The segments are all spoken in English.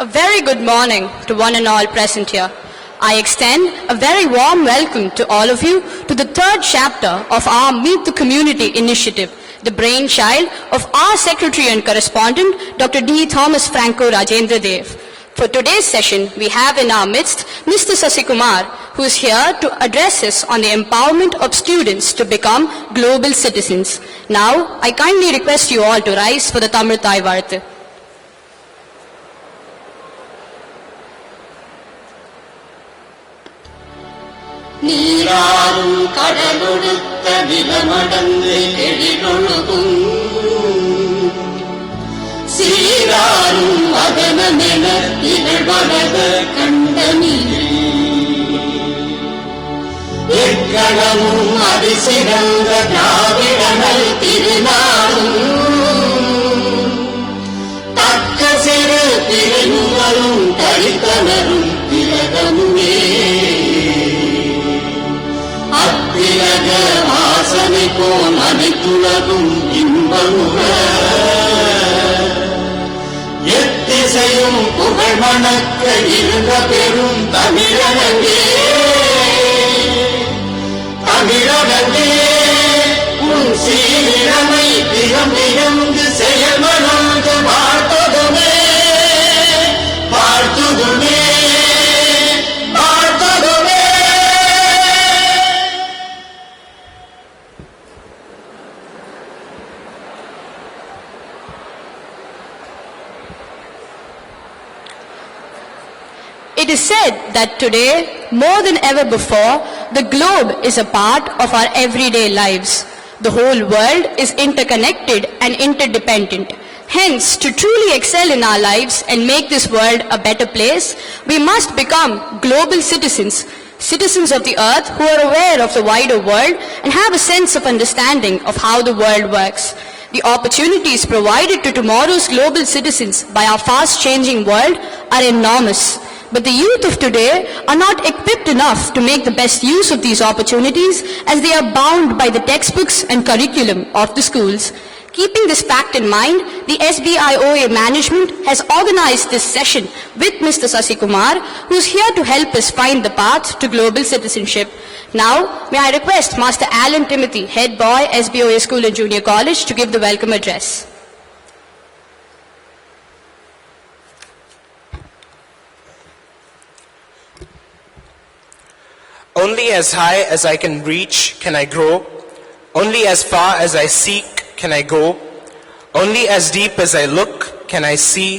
A very good morning to one and all present here. I extend a very warm welcome to all of you to the third chapter of our Meet the Community initiative, the brainchild of our Secretary and Correspondent, Dr. D. Thomas Franco Rajendra Dev. For today's session, we have in our midst Mr. Sasikumar, who is here to address us on the empowerment of students to become global citizens. Now, I kindly request you all to rise for the Tamil Thai Varthu. நீராறும் கடலொடுத்த நிலமடந்து எழிலொழுகும் சீராறும் மதனமென திகழ்வரத கண்டனிலே எக்கணமும் அதிசிறந்த திராவிடனல் திருநாளும் தக்க சிறு திருநுதலும் தரித்தனரும் திலகமுமே அத்திலக வாசனை போல் அனைத்துலகும் இன்பமுற எத்திசையும் புகழ் மணக்க இருந்த பெரும் தமிழனங்கே தமிழனங்கே உன் சீரமை திகம் திகழ்ந்து செயல்மனாக வாழ்த்ததுமே வாழ்த்துதுமே வாழ்த்ததுமே. It is said that today, more than ever before, the globe is a part of our everyday lives. The whole world is interconnected and interdependent. Hence, to truly excel in our lives and make this world a better place, we must become global citizens, citizens of the earth who are aware of the wider world and have a sense of understanding of how the world works. The opportunities provided to tomorrow's global citizens by our fast-changing world are enormous. But the youth of today are not equipped enough to make the best use of these opportunities as they are bound by the textbooks and curriculum of the schools. Keeping this fact in mind, the SBIOA management has organized this session with Mr. Sasikumar, who is here to help us find the path to global citizenship. Now, may I request Master Alan Timothy, Head Boy, SBOA School and Junior College, to give the welcome address. Only as high as I can reach can I grow. Only as far as I seek can I go. Only as deep as I look can I see.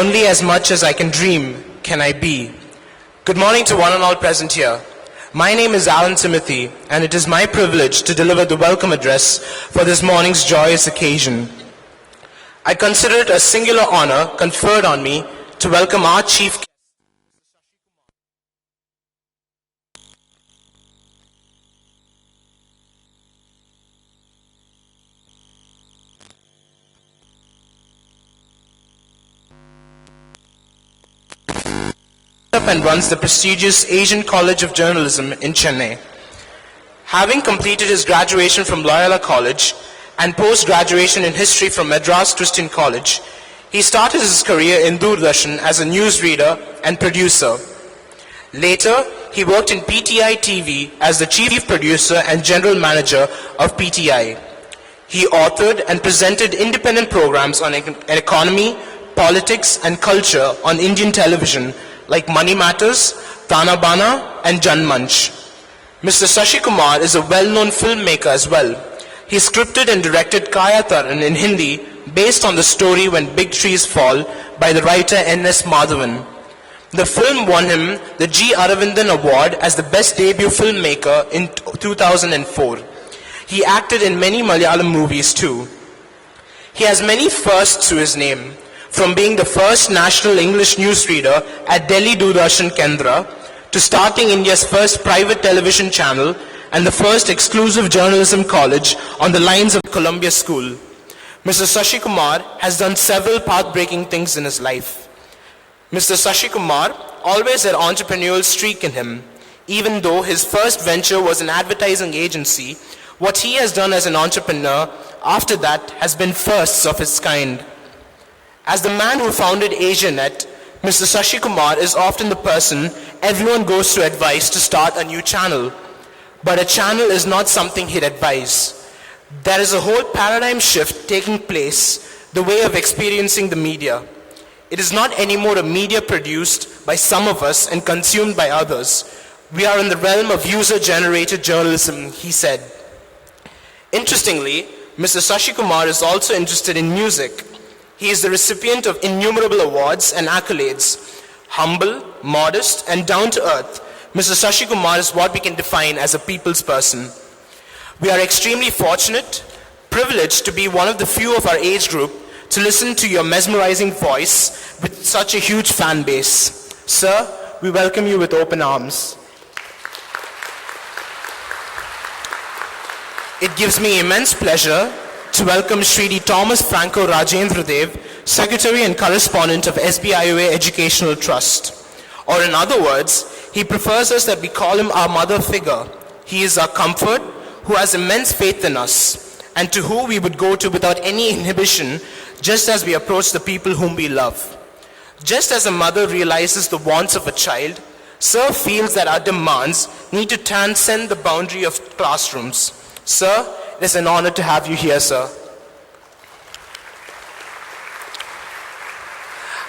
Only as much as I can dream can I be. Good morning to one and all present here. My name is Alan Timothy, and it is my privilege to deliver the welcome address for this morning's joyous occasion. I consider it a singular honor conferred on me to welcome our Chief Guest, and runs the prestigious Asian College of Journalism in Chennai. Having completed his graduation from Loyola College and post-graduation in history from Madras Christian College, he started his career in Doordarshan as a newsreader and producer. Later, he worked in PTI TV as the chief producer and general manager of PTI. He authored and presented independent programs on economy, politics and culture on Indian television like Money Matters, Tana Bana and Janmanch. Mr. Sasikumar is a well-known filmmaker as well. He scripted and directed Kaya Taran in Hindi based on the story When Big Trees Fall by the writer N.S. Madhavan. The film won him the G. Aravindan Award as the Best Debut Filmmaker in 2004. He acted in many Malayalam movies too. He has many firsts to his name, from being the first national English newsreader at Delhi Doordarshan Kendra, to starting India's first private television channel and the first exclusive journalism college on the lines of Columbia School. Mr. Sasikumar has done several path-breaking things in his life. Mr. Sasikumar always had an entrepreneurial streak in him. Even though his first venture was an advertising agency, what he has done as an entrepreneur after that has been firsts of its kind. As the man who founded AsiaNet, Mr. Sashi Kumar is often the person everyone goes to advise to start a new channel. But a channel is not something he'd advise. There is a whole paradigm shift taking place, the way of experiencing the media. It is not anymore a media produced by some of us and consumed by others. We are in the realm of user-generated journalism, he said. Interestingly, Mr. Sashi Kumar is also interested in music. He is the recipient of innumerable awards and accolades. Humble, modest, and down-to-earth, Mr. Sashi Kumar is what we can define as a people's person. We are extremely fortunate, privileged to be one of the few of our age group to listen to your mesmerizing voice with such a huge fan base. Sir, we welcome you with open arms. It gives me immense pleasure to welcome Sri Thomas Franco Rajendra Dev, Secretary and Correspondent of SBIOA Educational Trust. Or in other words, he prefers us that we call him our mother figure. He is our comfort, who has immense faith in us, and to whom we would go to without any inhibition, just as we approach the people whom we love. Just as a mother realizes the wants of a child, Sir feels that our demands need to transcend the boundary of classrooms. Sir, it is an honor to have you here, sir.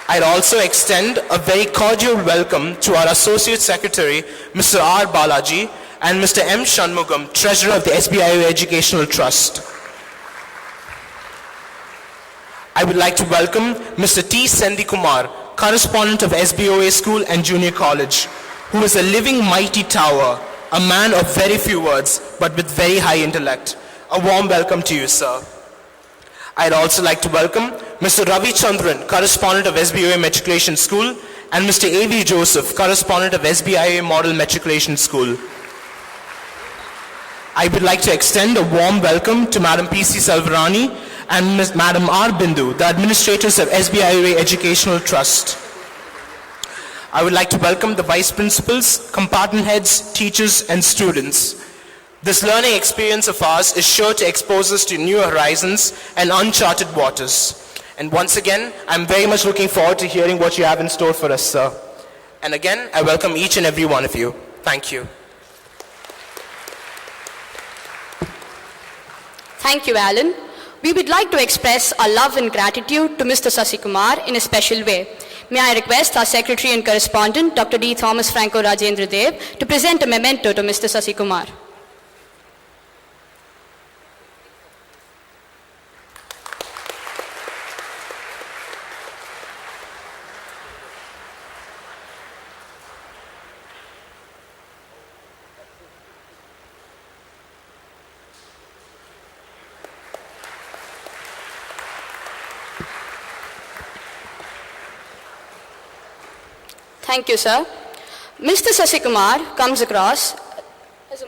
I'd also extend a very cordial welcome to our Associate Secretary, Mr. R. Balaji, and Mr. M. Shanmugam, Treasurer of the SBIOA Educational Trust. I would like to welcome Mr. T. Sendi Kumar, Correspondent of SBOA School and Junior College, who is a living mighty tower, a man of very few words, but with very high intellect. A warm welcome to you, sir. I'd also like to welcome Mr. Ravi Chandran, Correspondent of SBOA Matriculation School, and Mr. A.V. Joseph, Correspondent of SBIOA Model Matriculation School. I would like to extend a warm welcome to Madam P.C. Salvarani and Ms. Madam R. Bindu, the Administrators of SBIOA Educational Trust. I would like to welcome the Vice Principals, Compartment Heads, Teachers, and students. This learning experience of ours is sure to expose us to new horizons and uncharted waters. And once again, I'm very much looking forward to hearing what you have in store for us, sir. And again, I welcome each and every one of you. Thank you. Thank you, Alan. We would like to express our love and gratitude to Mr. Sashi Kumar in a special way. May I request our Secretary and Correspondent, Dr. D. Thomas Franco Rajendra Dev, to present a memento to Mr. Sashi Kumar. Thank you, sir. Mr. Sashi Kumar comes across as a...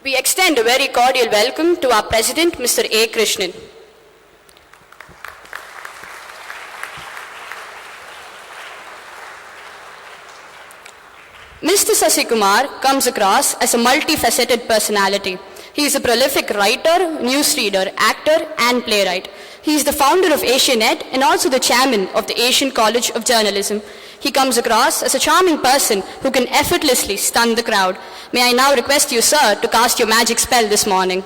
We extend a very cordial welcome to our President, Mr. A. Krishnan. Mr. Sashi Kumar comes across as a multifaceted personality. He is a prolific writer, newsreader, actor, and playwright. He is the founder of Asianet and also the chairman of the Asian College of Journalism. He comes across as a charming person who can effortlessly stun the crowd. May I now request you, sir, to cast your magic spell this morning.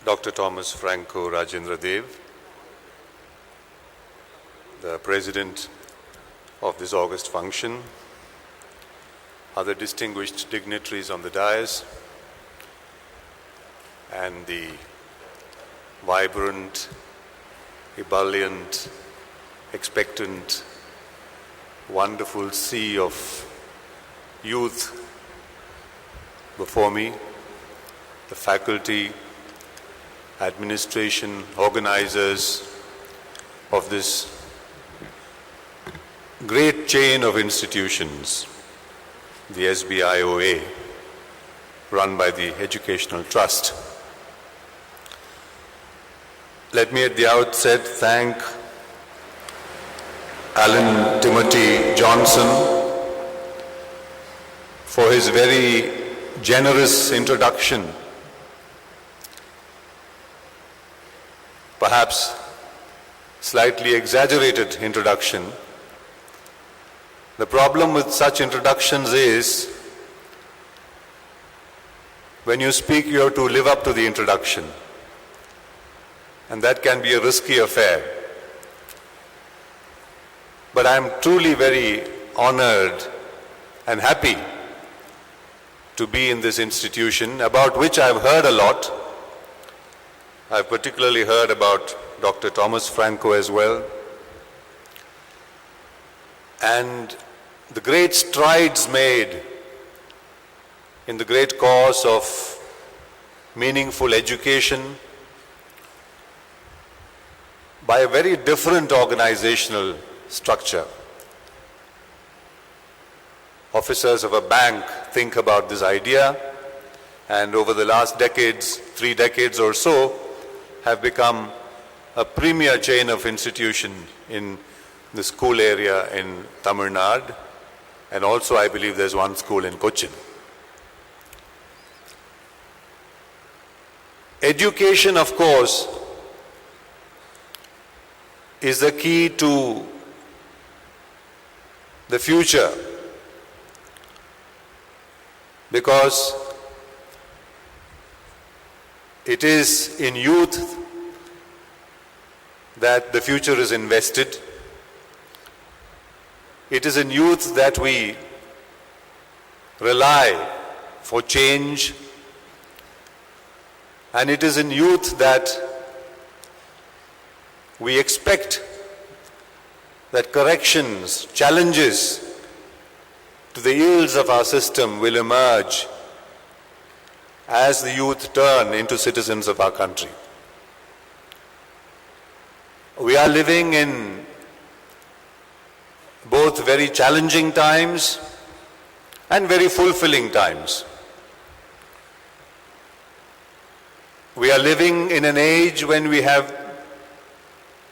Dr. Thomas Franco Rajendra Dev, the President of this August function, other distinguished dignitaries on the dais, and the vibrant, ebullient, expectant, wonderful sea of youth before me, the faculty, administration, organizers of this great chain of institutions, the SBIOA, run by the Educational Trust. Let me at the outset thank Alan Timothy Johnson for his very generous introduction. Perhaps slightly exaggerated introduction. The problem with such introductions is when you speak, you have to live up to the introduction. And that can be a risky affair. But I am truly very honored and happy to be in this institution, about which I have heard a lot. I've particularly heard about Dr. Thomas Franco as well. And the great strides made in the great cause of meaningful education by a very different organizational structure. Officers of a bank think about this idea, and over the last decades, 3 decades or so, have become a premier chain of institution in the school area in Tamil Nadu, and also I believe there's one school in Cochin. Education, of course, is the key to the future, because it is in youth that the future is invested. It is in youth that we rely for change, and it is in youth that we expect that corrections, challenges to the ills of our system will emerge as the youth turn into citizens of our country. We are living in both very challenging times and very fulfilling times. We are living in an age when we have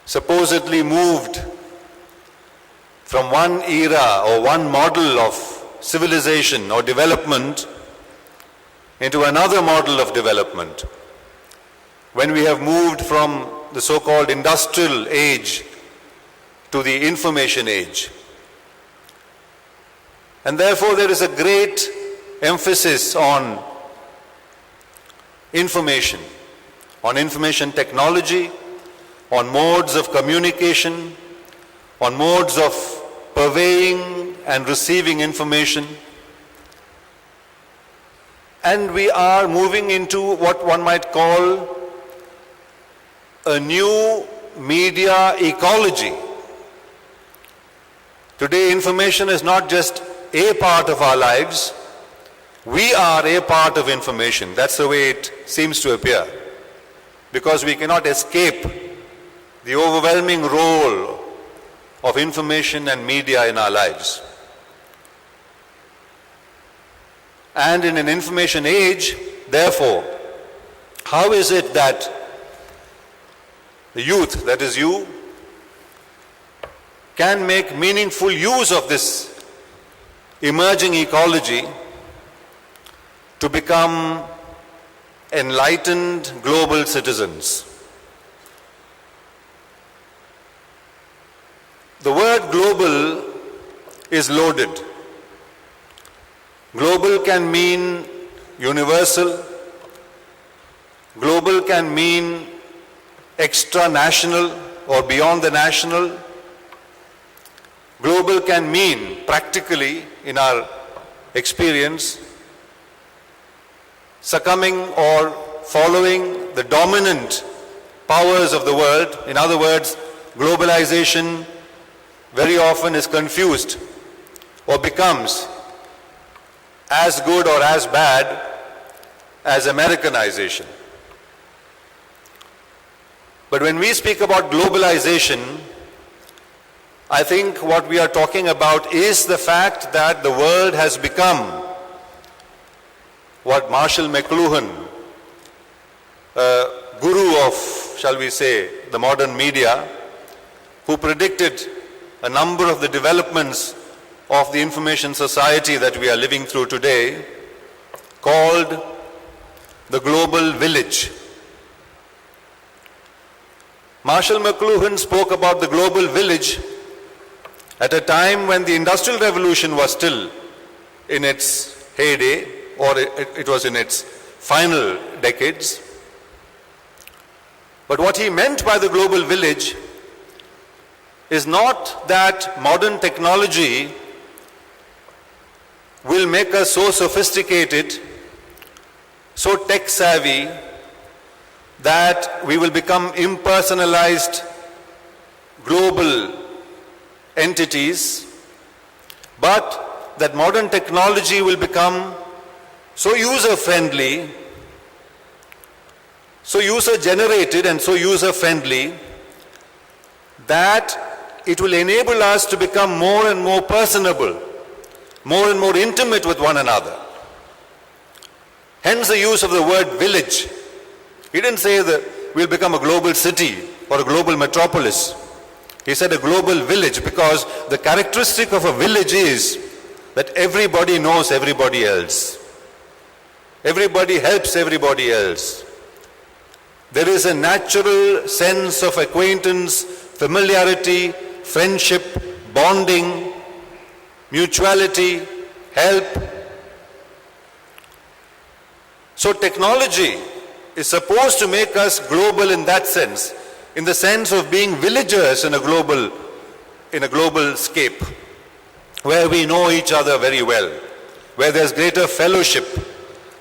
supposedly moved from one era or one model of civilization or development into another model of development. When we have moved from the so-called industrial age to the information age. And therefore there is a great emphasis on information technology, on modes of communication, on modes of purveying and receiving information. And we are moving into what one might call a new media ecology. Today, information is not just a part of our lives. We are a part of information. That's the way it seems to appear. Because we cannot escape the overwhelming role of information and media in our lives. And in an information age, therefore, how is it that the youth, that is you, can make meaningful use of this emerging ecology to become enlightened global citizens? The word global is loaded. Global can mean universal. Global can mean extra-national or beyond the national. Global can mean, practically, in our experience, succumbing or following the dominant powers of the world. In other words, globalization very often is confused or becomes as good or as bad as Americanization. But when we speak about globalization, I think what we are talking about is the fact that the world has become what Marshall McLuhan, a guru of shall we say, the modern media, who predicted a number of the developments of the information society that we are living through today, called the global village. Marshall McLuhan spoke about the global village at a time when the Industrial Revolution was still in its heyday, or it was in its final decades. But what he meant by the global village is not that modern technology will make us so sophisticated, so tech savvy, that we will become impersonalized global entities, but that modern technology will become so user-friendly, so user-generated and so user-friendly that it will enable us to become more and more personable, more and more intimate with one another. Hence the use of the word village. He didn't say that we'll become a global city or a global metropolis. He said a global village, because the characteristic of a village is that everybody knows everybody else. Everybody helps everybody else. There is a natural sense of acquaintance, familiarity, friendship, bonding, mutuality, help. So technology is supposed to make us global in that sense, in the sense of being villagers in a global scape, where we know each other very well, where there's greater fellowship,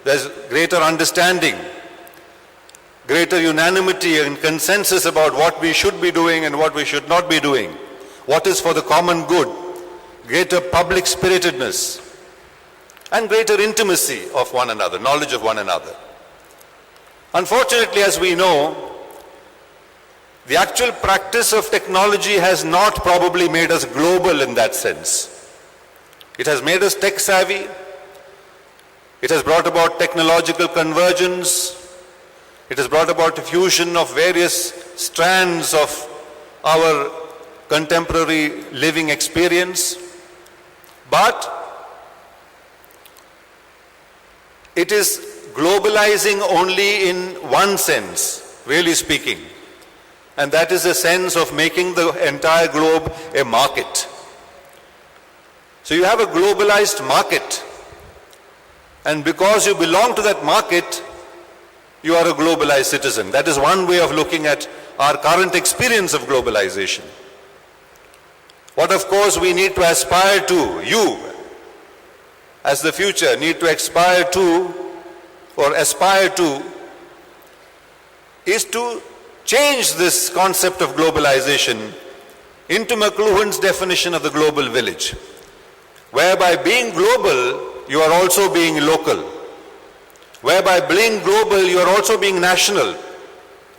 there's greater understanding, greater unanimity and consensus about what we should be doing and what we should not be doing, what is for the common good, greater public spiritedness, and greater intimacy of one another, knowledge of one another. Unfortunately, as we know, the actual practice of technology has not probably made us global in that sense. It has made us tech savvy. It has brought about technological convergence. It has brought about a fusion of various strands of our contemporary living experience. But it is globalizing only in one sense, really speaking. And that is the sense of making the entire globe a market. So you have a globalized market, and because you belong to that market, you are a globalized citizen. That is one way of looking at our current experience of globalization. What of course we need to aspire to, you as the future need to aspire to, is to change this concept of globalization into McLuhan's definition of the global village, whereby being global, you are also being local. Whereby being global, you are also being national,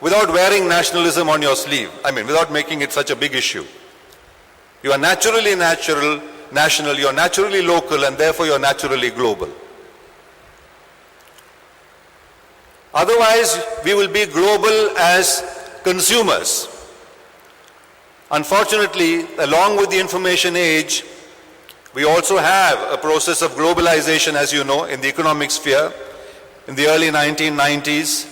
without wearing nationalism on your sleeve. Without making it such a big issue. You are naturally national, you are naturally local, and therefore you are naturally global. Otherwise, we will be global as consumers. Unfortunately, along with the information age, we also have a process of globalization, as you know, in the economic sphere. In the early 1990s,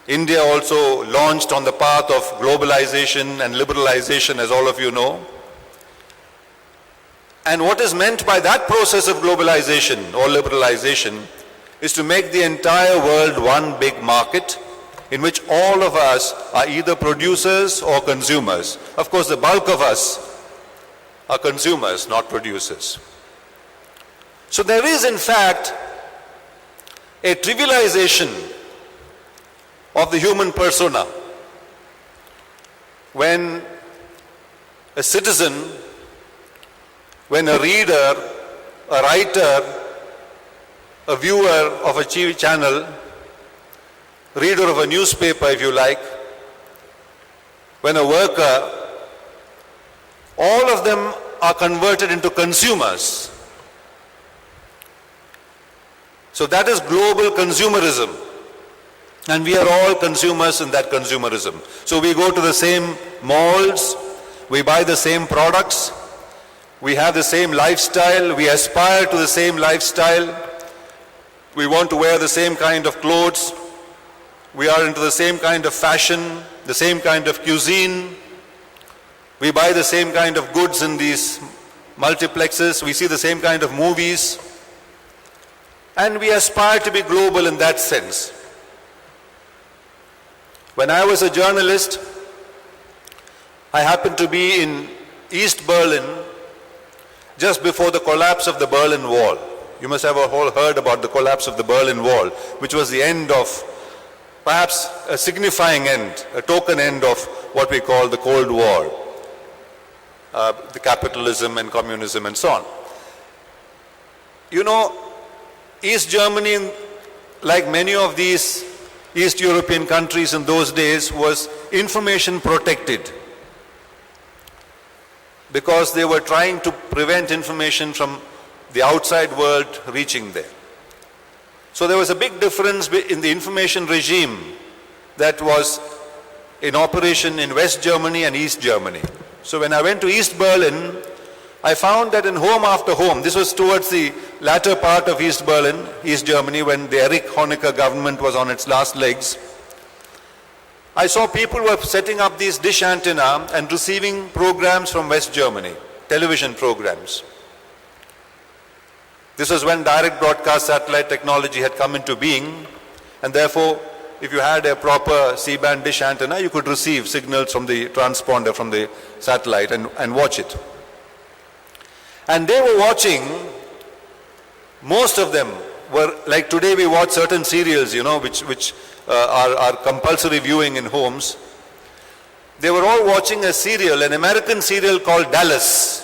India also launched on the path of globalization and liberalization, as all of you know. And what is meant by that process of globalization or liberalization is to make the entire world one big market in which all of us are either producers or consumers. Of course, the bulk of us are consumers, not producers. So there is, in fact, a trivialization of the human persona when a citizen, when a reader, a writer, a viewer of a TV channel, reader of a newspaper if you like, when a worker, all of them are converted into consumers. So that is global consumerism. And we are all consumers in that consumerism. So we go to the same malls, we buy the same products, we have the same lifestyle, we aspire to the same lifestyle, we want to wear the same kind of clothes, we are into the same kind of fashion, the same kind of cuisine, we buy the same kind of goods in these multiplexes, we see the same kind of movies, and we aspire to be global in that sense. When I was a journalist, I happened to be in East Berlin just before the collapse of the Berlin Wall. You must have all heard about the collapse of the Berlin Wall, which was the end of, perhaps a signifying end, a token end of what we call the Cold War, the capitalism and communism and so on. You know, East Germany, like many of these East European countries in those days, was information protected because they were trying to prevent information from the outside world reaching there. So there was a big difference in the information regime that was in operation in West Germany and East Germany. So when I went to East Berlin, I found that in home after home, this was towards the latter part of East Berlin, East Germany, when the Erich Honecker government was on its last legs, I saw people were setting up these dish antenna and receiving programs from West Germany, television programs. This was when direct broadcast satellite technology had come into being, and therefore, if you had a proper C-band dish antenna, you could receive signals from the transponder from the satellite and watch it. And they were watching, most of them were, like today we watch certain serials, you know, which are compulsory viewing in homes. They were all watching a serial, an American serial called Dallas.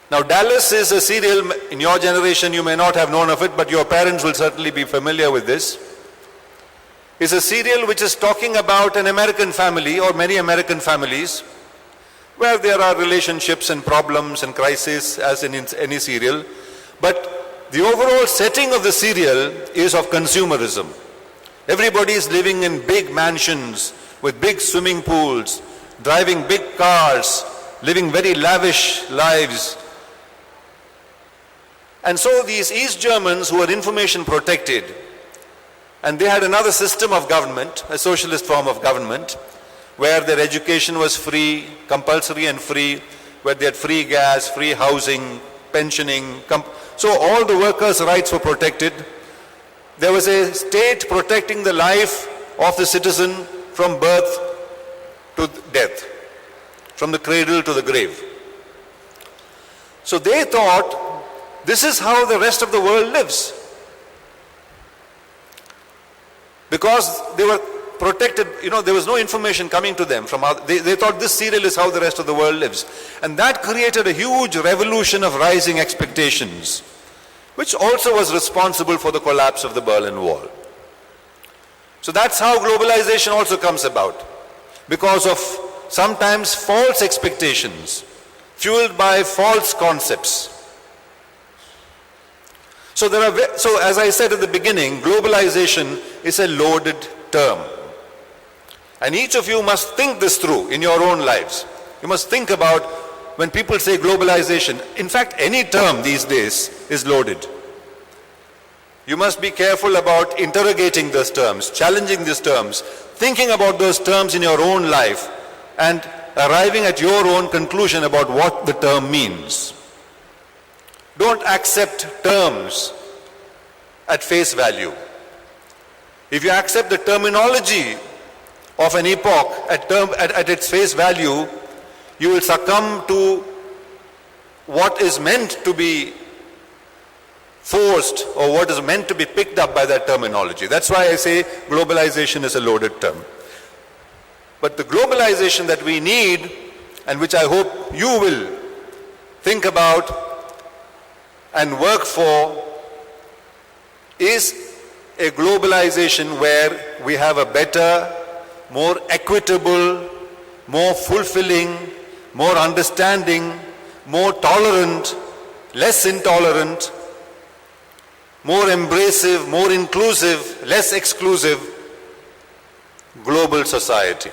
Now Dallas is a serial, in your generation you may not have known of it, but your parents will certainly be familiar with this. It's a serial which is talking about an American family, or many American families, where there are relationships and problems and crises as in any serial. But the overall setting of the serial is of consumerism. Everybody is living in big mansions with big swimming pools, driving big cars, living very lavish lives. And so these East Germans who were information protected, and they had another system of government, a socialist form of government, where their education was free, compulsory and free, where they had free gas, free housing, pensioning. So all the workers' rights were protected. There was a state protecting the life of the citizen from birth to death, from the cradle to the grave. So they thought this is how the rest of the world lives. Because they were protected, you know, there was no information coming to them from they thought this serial is how the rest of the world lives. And that created a huge revolution of rising expectations, which also was responsible for the collapse of the Berlin Wall. So that's how globalization also comes about, because of sometimes false expectations, fueled by false concepts. So as I said at the beginning, globalization is a loaded term. And each of you must think this through in your own lives. You must think about when people say globalization. In fact, any term these days is loaded. You must be careful about interrogating those terms, challenging these terms, thinking about those terms in your own life, and arriving at your own conclusion about what the term means. Don't accept terms at face value. If you accept the terminology of an epoch at its face value, you will succumb to what is meant to be forced or what is meant to be picked up by that terminology. That's why I say globalization is a loaded term. But the globalization that we need, and which I hope you will think about and work for, is a globalization where we have a better, more equitable, more fulfilling, more understanding, more tolerant, less intolerant, more embracive, more inclusive, less exclusive global society.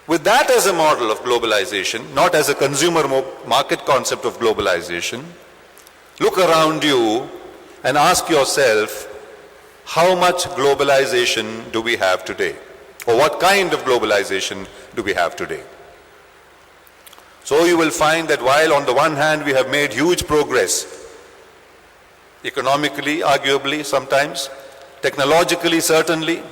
With that as a model of globalization, not as a consumer market concept of globalization, look around you and ask yourself, how much globalization do we have today? Or what kind of globalization do we have today? So you will find that while on the one hand we have made huge progress, economically, arguably, sometimes, technologically, certainly,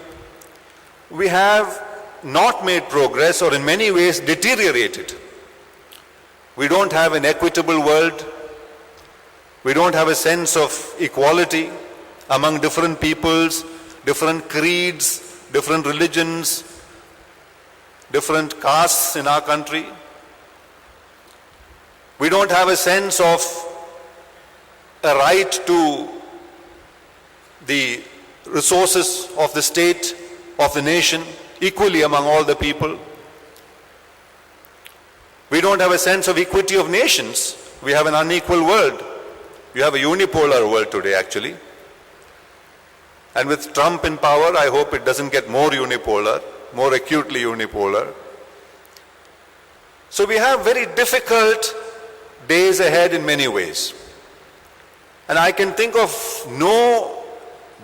we have not made progress or in many ways deteriorated. We don't have an equitable world. We don't have a sense of equality among different peoples, different creeds, different religions, different castes in our country. We don't have a sense of a right to the resources of the state, of the nation, equally among all the people. We don't have a sense of equity of nations. We have an unequal world. You have a unipolar world today, actually. And with Trump in power, I hope it doesn't get more unipolar, more acutely unipolar. So we have very difficult days ahead in many ways. And I can think of no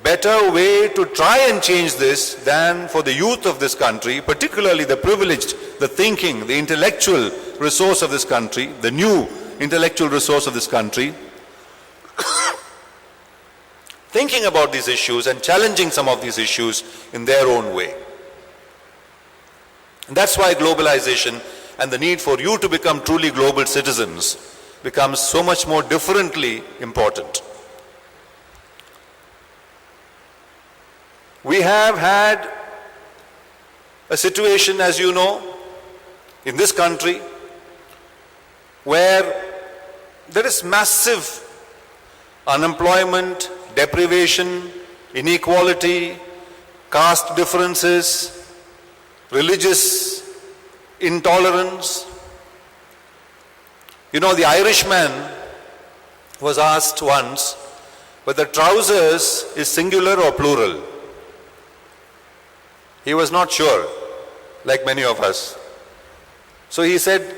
better way to try and change this than for the youth of this country, particularly the privileged, the thinking, the intellectual resource of this country, the new intellectual resource of this country, thinking about these issues and challenging some of these issues in their own way. And that's why globalization and the need for you to become truly global citizens becomes so much more differently important. We have had a situation, as you know, in this country where there is massive unemployment, deprivation, inequality, caste differences, religious intolerance. You know, the Irishman was asked once whether trousers is singular or plural. He was not sure, like many of us. So he said,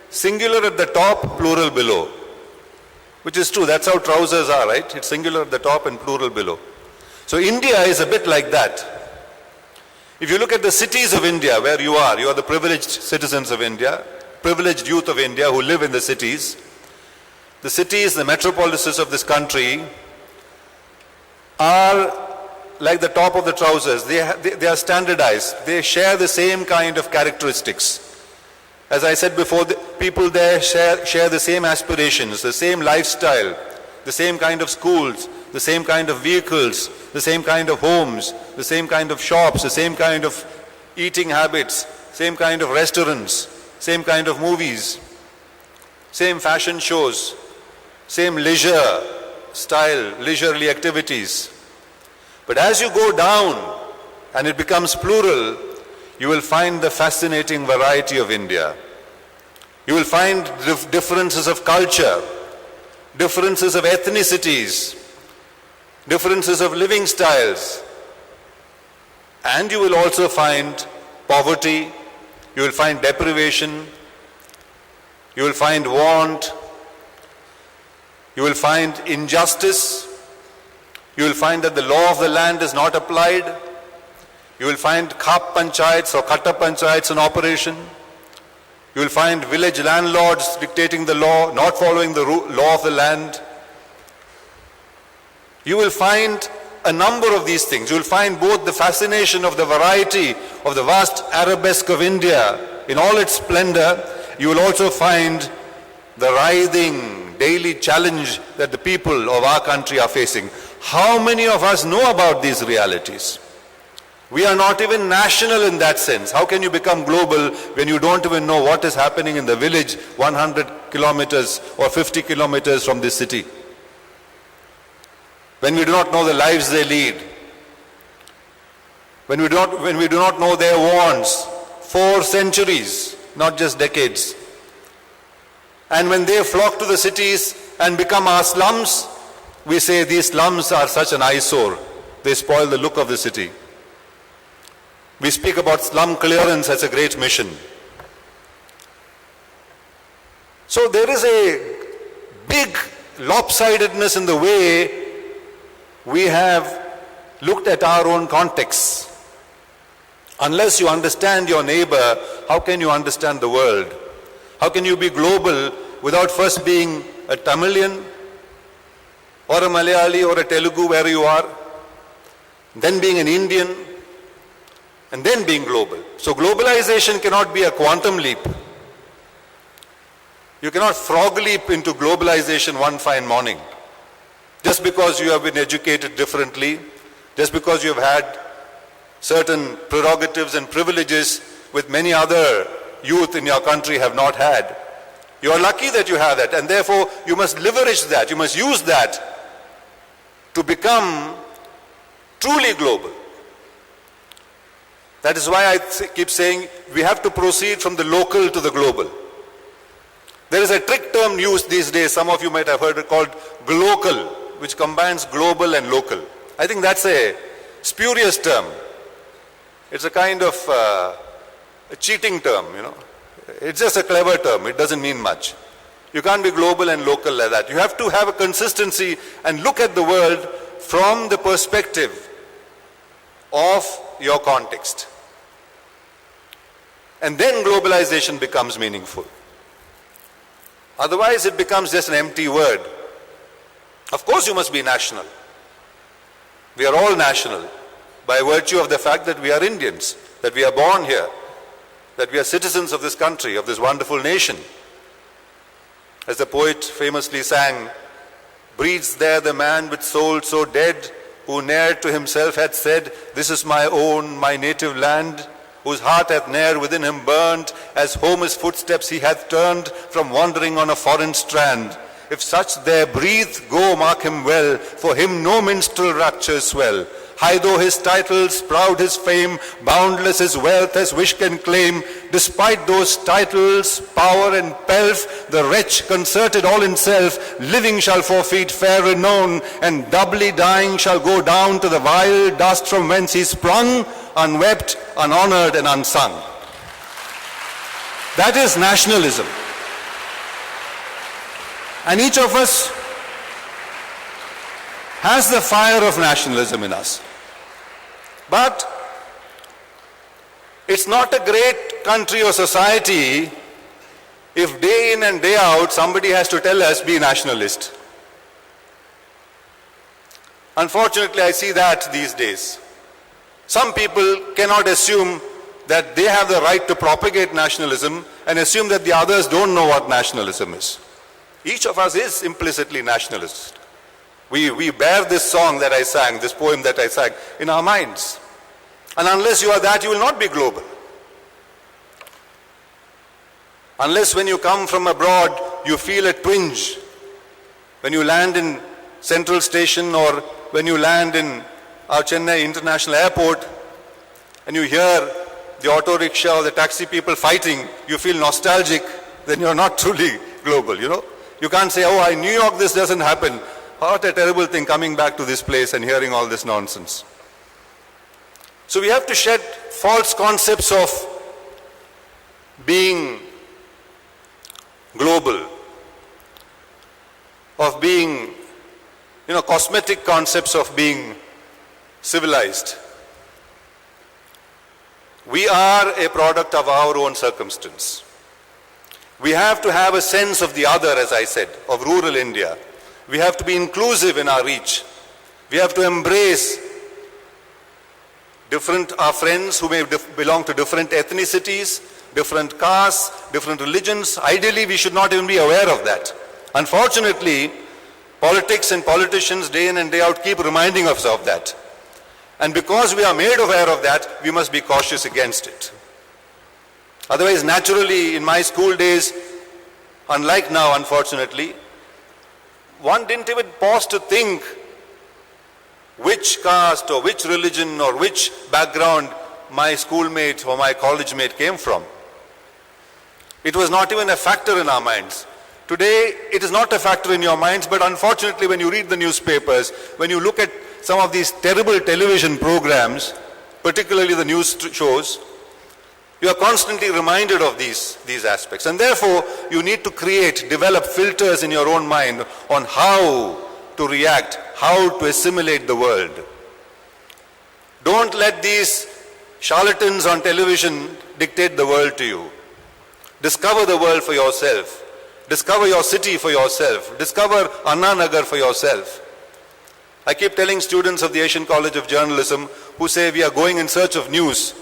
singular at the top, plural below. Which is true, that's how trousers are, right? It's singular at the top and plural below. So India is a bit like that. If you look at the cities of India, where you are the privileged citizens of India, privileged youth of India who live in the cities, the metropolises of this country are like the top of the trousers. They are standardized. They share the same kind of characteristics. As I said before, the people there share the same aspirations, the same lifestyle, the same kind of schools, the same kind of vehicles, the same kind of homes, the same kind of shops, the same kind of eating habits, same kind of restaurants, same kind of movies, same fashion shows, same leisure style, leisurely activities. But as you go down and it becomes plural, you will find the fascinating variety of India. You will find differences of culture, differences of ethnicities, differences of living styles. And you will also find poverty, you will find deprivation, you will find want, you will find injustice, you will find that the law of the land is not applied, you will find khap panchayats or khatta panchayats in operation, you will find village landlords dictating the law, not following the law of the land. You will find a number of these things. You will find both the fascination of the variety of the vast arabesque of India in all its splendor. You will also find the writhing daily challenge that the people of our country are facing. How many of us know about these realities? We are not even national in that sense. How can you become global when you don't even know what is happening in the village 100 kilometers or 50 kilometers from this city? When we do not know the lives they lead, when we do not know their wants for centuries, not just decades, and when they flock to the cities and become our slums. We say these slums are such an eyesore. They spoil the look of the city. We speak about slum clearance as a great mission. So there is a big lopsidedness in the way we have looked at our own context. Unless you understand your neighbor, how can you understand the world? How can you be global without first being a Tamilian or a Malayali or a Telugu where you are, then being an Indian, and then being global? So globalization cannot be a quantum leap. You cannot frog leap into globalization one fine morning. Just because you have been educated differently, just because you have had certain prerogatives and privileges which many other youth in your country have not had. You are lucky that you have that, and therefore you must leverage that, you must use that to become truly global. That is why I keep saying we have to proceed from the local to the global. There is a trick term used these days, some of you might have heard it, called glocal, which combines global and local. I think that's a spurious term. It's a kind of a cheating term, you know. It's just a clever term. It doesn't mean much. You can't be global and local like that. You have to have a consistency and look at the world from the perspective of your context. And then globalization becomes meaningful. Otherwise, it becomes just an empty word. Of course, you must be national. We are all national by virtue of the fact that we are Indians, that we are born here, that we are citizens of this country, of this wonderful nation. As the poet famously sang, breathes there the man with soul so dead, who ne'er to himself had said, this is my own, my native land, whose heart hath ne'er within him burned, as home his footsteps he hath turned from wandering on a foreign strand. If such there breathe, go mark him well, for him no minstrel raptures swell. High though his titles, proud his fame, boundless his wealth as wish can claim, despite those titles, power and pelf, the wretch concerted all in self, living shall forfeit fair renown, and doubly dying shall go down to the vile dust from whence he sprung, unwept, unhonored and unsung. That is nationalism. And each of us has the fire of nationalism in us. But it's not a great country or society if day in and day out somebody has to tell us, be nationalist. Unfortunately, I see that these days. Some people cannot assume that they have the right to propagate nationalism and assume that the others don't know what nationalism is. Each of us is implicitly nationalist. We bear this song that I sang, this poem that I sang, in our minds. And unless you are that, you will not be global. Unless when you come from abroad, you feel a twinge. When you land in Central Station or when you land in our Chennai International Airport and you hear the auto rickshaw or the taxi people fighting, you feel nostalgic, then you're not truly global, you know. You can't say, oh, in New York this doesn't happen. What a terrible thing coming back to this place and hearing all this nonsense. So we have to shed false concepts of being global, of being, cosmetic concepts of being civilized. We are a product of our own circumstance. We have to have a sense of the other, as I said, of rural India. We have to be inclusive in our reach. We have to embrace our friends who may belong to different ethnicities, different castes, different religions. Ideally, we should not even be aware of that. Unfortunately, politics and politicians day in and day out keep reminding us of that. And because we are made aware of that, we must be cautious against it. Otherwise, naturally, in my school days, unlike now, unfortunately, one didn't even pause to think which caste or which religion or which background my schoolmate or my college mate came from. It was not even a factor in our minds. Today, it is not a factor in your minds, but unfortunately when you read the newspapers, when you look at some of these terrible television programs, particularly the news shows, you are constantly reminded of these aspects. And therefore, you need to develop filters in your own mind on how to react, how to assimilate the world. Don't let these charlatans on television dictate the world to you. Discover the world for yourself. Discover your city for yourself. Discover Anna Nagar for yourself. I keep telling students of the Asian College of Journalism who say we are going in search of news.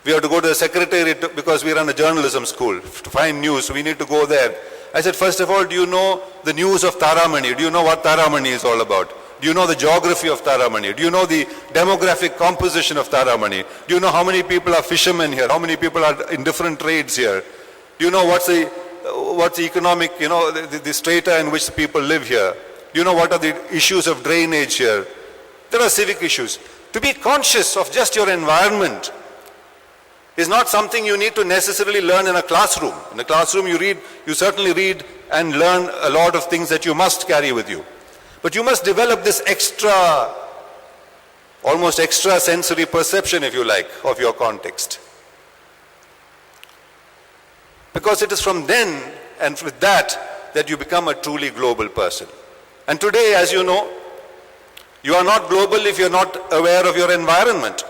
We have to go to the secretariat because we run a journalism school. To find news, we need to go there. I said, first of all, do you know the news of Taramani? Do you know what Taramani is all about? Do you know the geography of Taramani? Do you know the demographic composition of Taramani? Do you know how many people are fishermen here? How many people are in different trades here? Do you know what's the economic, the strata in which people live here? Do you know what are the issues of drainage here? There are civic issues. To be conscious of just your environment is not something you need to necessarily learn in a classroom. In a classroom you certainly read and learn a lot of things that you must carry with you. But you must develop this almost extra sensory perception, if you like, of your context. Because it is from then and with that you become a truly global person. And today, as you know, you are not global if you're not aware of your environment.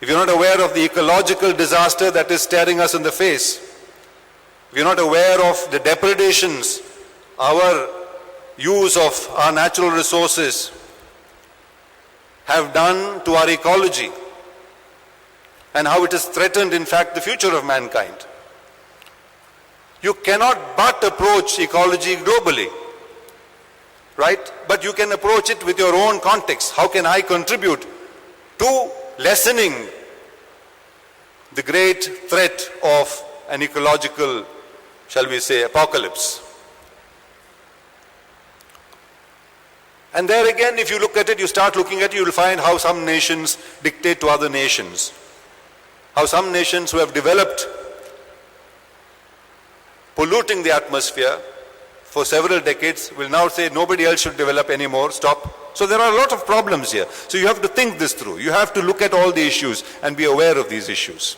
If you're not aware of the ecological disaster that is staring us in the face. If you're not aware of the depredations, our use of our natural resources have done to our ecology and how it has threatened, in fact, the future of mankind. You cannot but approach ecology globally, right? But you can approach it with your own context. How can I contribute to lessening the great threat of an ecological, shall we say, apocalypse? And there again, if you look at it, you start looking at it, you will find how some nations dictate to other nations. How some nations who have developed polluting the atmosphere for several decades will now say nobody else should develop anymore, stop. So there are a lot of problems here. So you have to think this through. You have to look at all the issues and be aware of these issues.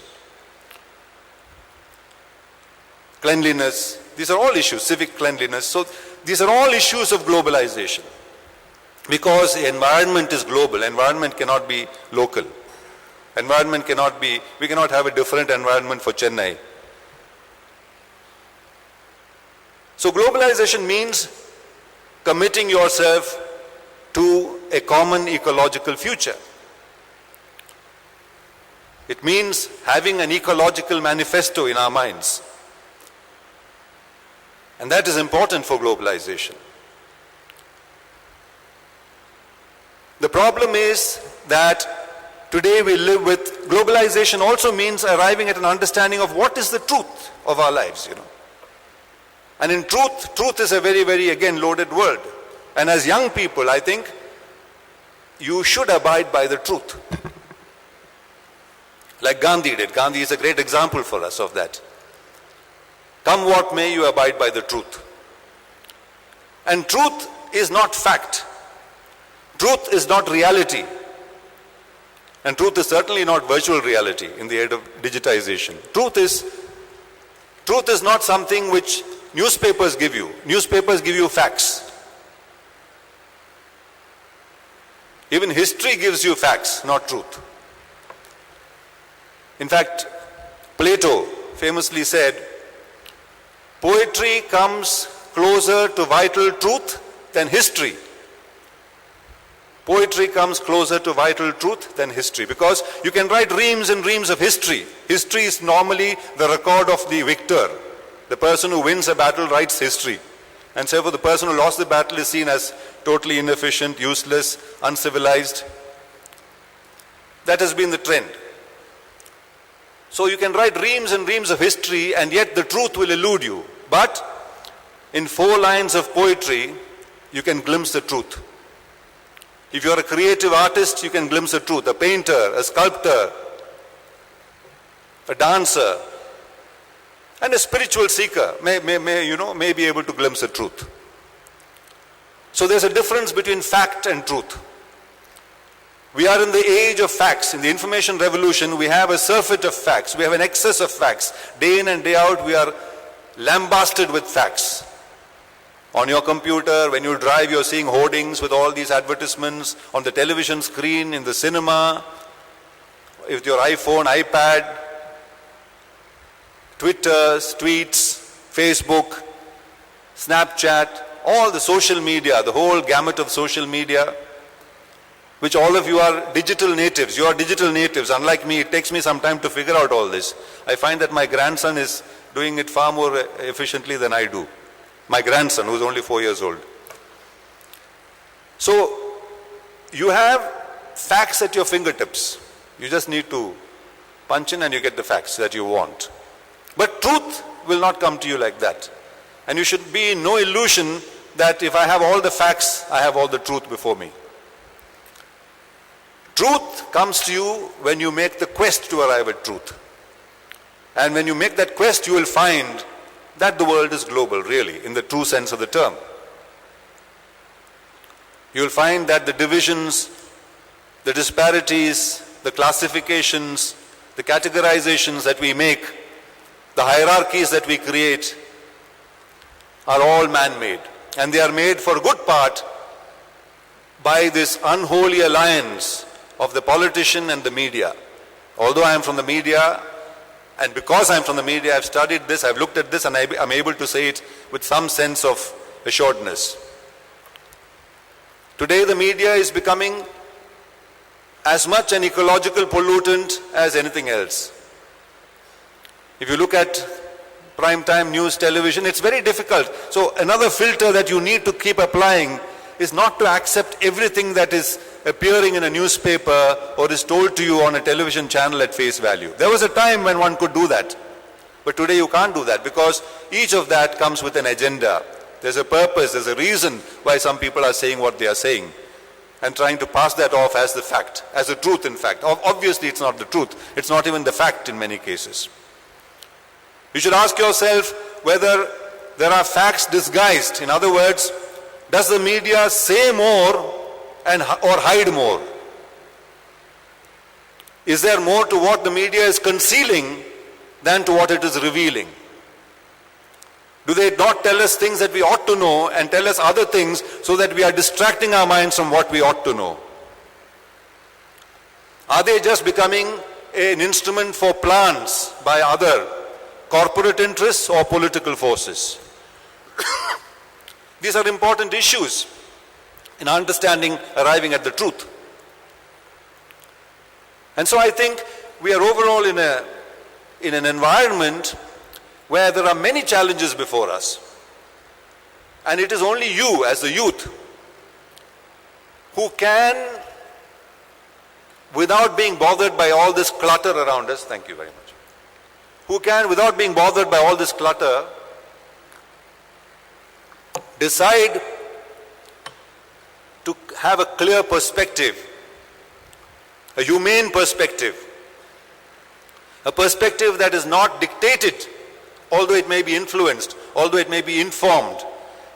Cleanliness, these are all issues, civic cleanliness. So these are all issues of globalization. Because the environment is global, environment cannot be local. Environment cannot be, we cannot have a different environment for Chennai. So globalization means committing yourself to a common ecological future. It means having an ecological manifesto in our minds. And that is important for globalization. The problem is that today we live with, globalization also means arriving at an understanding of what is the truth of our lives, And in truth is a very, very, again, loaded word. And as young people, I think, you should abide by the truth. Like Gandhi did. Gandhi is a great example for us of that. Come what may, you abide by the truth. And truth is not fact. Truth is not reality. And truth is certainly not virtual reality in the age of digitization. Truth is not something which newspapers give you. Newspapers give you facts. Even history gives you facts, not truth. In fact, Plato famously said, poetry comes closer to vital truth than history. Poetry comes closer to vital truth than history, because you can write reams and reams of history. History is normally the record of the victor. The person who wins a battle writes history. And so the person who lost the battle is seen as totally inefficient, useless, uncivilized. That has been the trend. So you can write reams and reams of history and yet the truth will elude you. But in 4 lines of poetry, you can glimpse the truth. If you are a creative artist, you can glimpse the truth. A painter, a sculptor, a dancer, And a spiritual seeker may be able to glimpse the truth. So there's a difference between fact and truth. We are in the age of facts. In the information revolution, we have a surfeit of facts. We have an excess of facts. Day in and day out, we are lambasted with facts. On your computer, when you drive, you're seeing hoardings with all these advertisements. On the television screen, in the cinema, with your iPhone, iPad, Twitter, tweets, Facebook, Snapchat, all the social media, the whole gamut of social media, which all of you are digital natives. You are digital natives. Unlike me, it takes me some time to figure out all this. I find that my grandson is doing it far more efficiently than I do. My grandson, who's only 4 years old. So, you have facts at your fingertips. You just need to punch in and you get the facts that you want. But truth will not come to you like that. And you should be in no illusion that if I have all the facts, I have all the truth before me. Truth comes to you when you make the quest to arrive at truth. And when you make that quest, you will find that the world is global, really, in the true sense of the term. You will find that the divisions, the disparities, the classifications, the categorizations that we make, the hierarchies that we create are all man-made. And they are made for good part by this unholy alliance of the politician and the media. Although I am from the media, and because I am from the media, I have studied this, I have looked at this, and I am able to say it with some sense of assuredness. Today the media is becoming as much an ecological pollutant as anything else. If you look at prime-time news television, it's very difficult. So another filter that you need to keep applying is not to accept everything that is appearing in a newspaper or is told to you on a television channel at face value. There was a time when one could do that. But today you can't do that because each of that comes with an agenda. There's a purpose, there's a reason why some people are saying what they are saying and trying to pass that off as the fact, as the truth in fact. Obviously it's not the truth. It's not even the fact in many cases. You should ask yourself whether there are facts disguised. In other words, does the media say more or hide more? Is there more to what the media is concealing than to what it is revealing? Do they not tell us things that we ought to know and tell us other things so that we are distracting our minds from what we ought to know? Are they just becoming an instrument for plans by other corporate interests or political forces? These are important issues in understanding, arriving at the truth. And so I think we are overall in an environment where there are many challenges before us. And it is only you as the youth who can, without being bothered by all this clutter around us, thank you very much, who can, without being bothered by all this clutter, decide to have a clear perspective, a humane perspective, a perspective that is not dictated, although it may be influenced, although it may be informed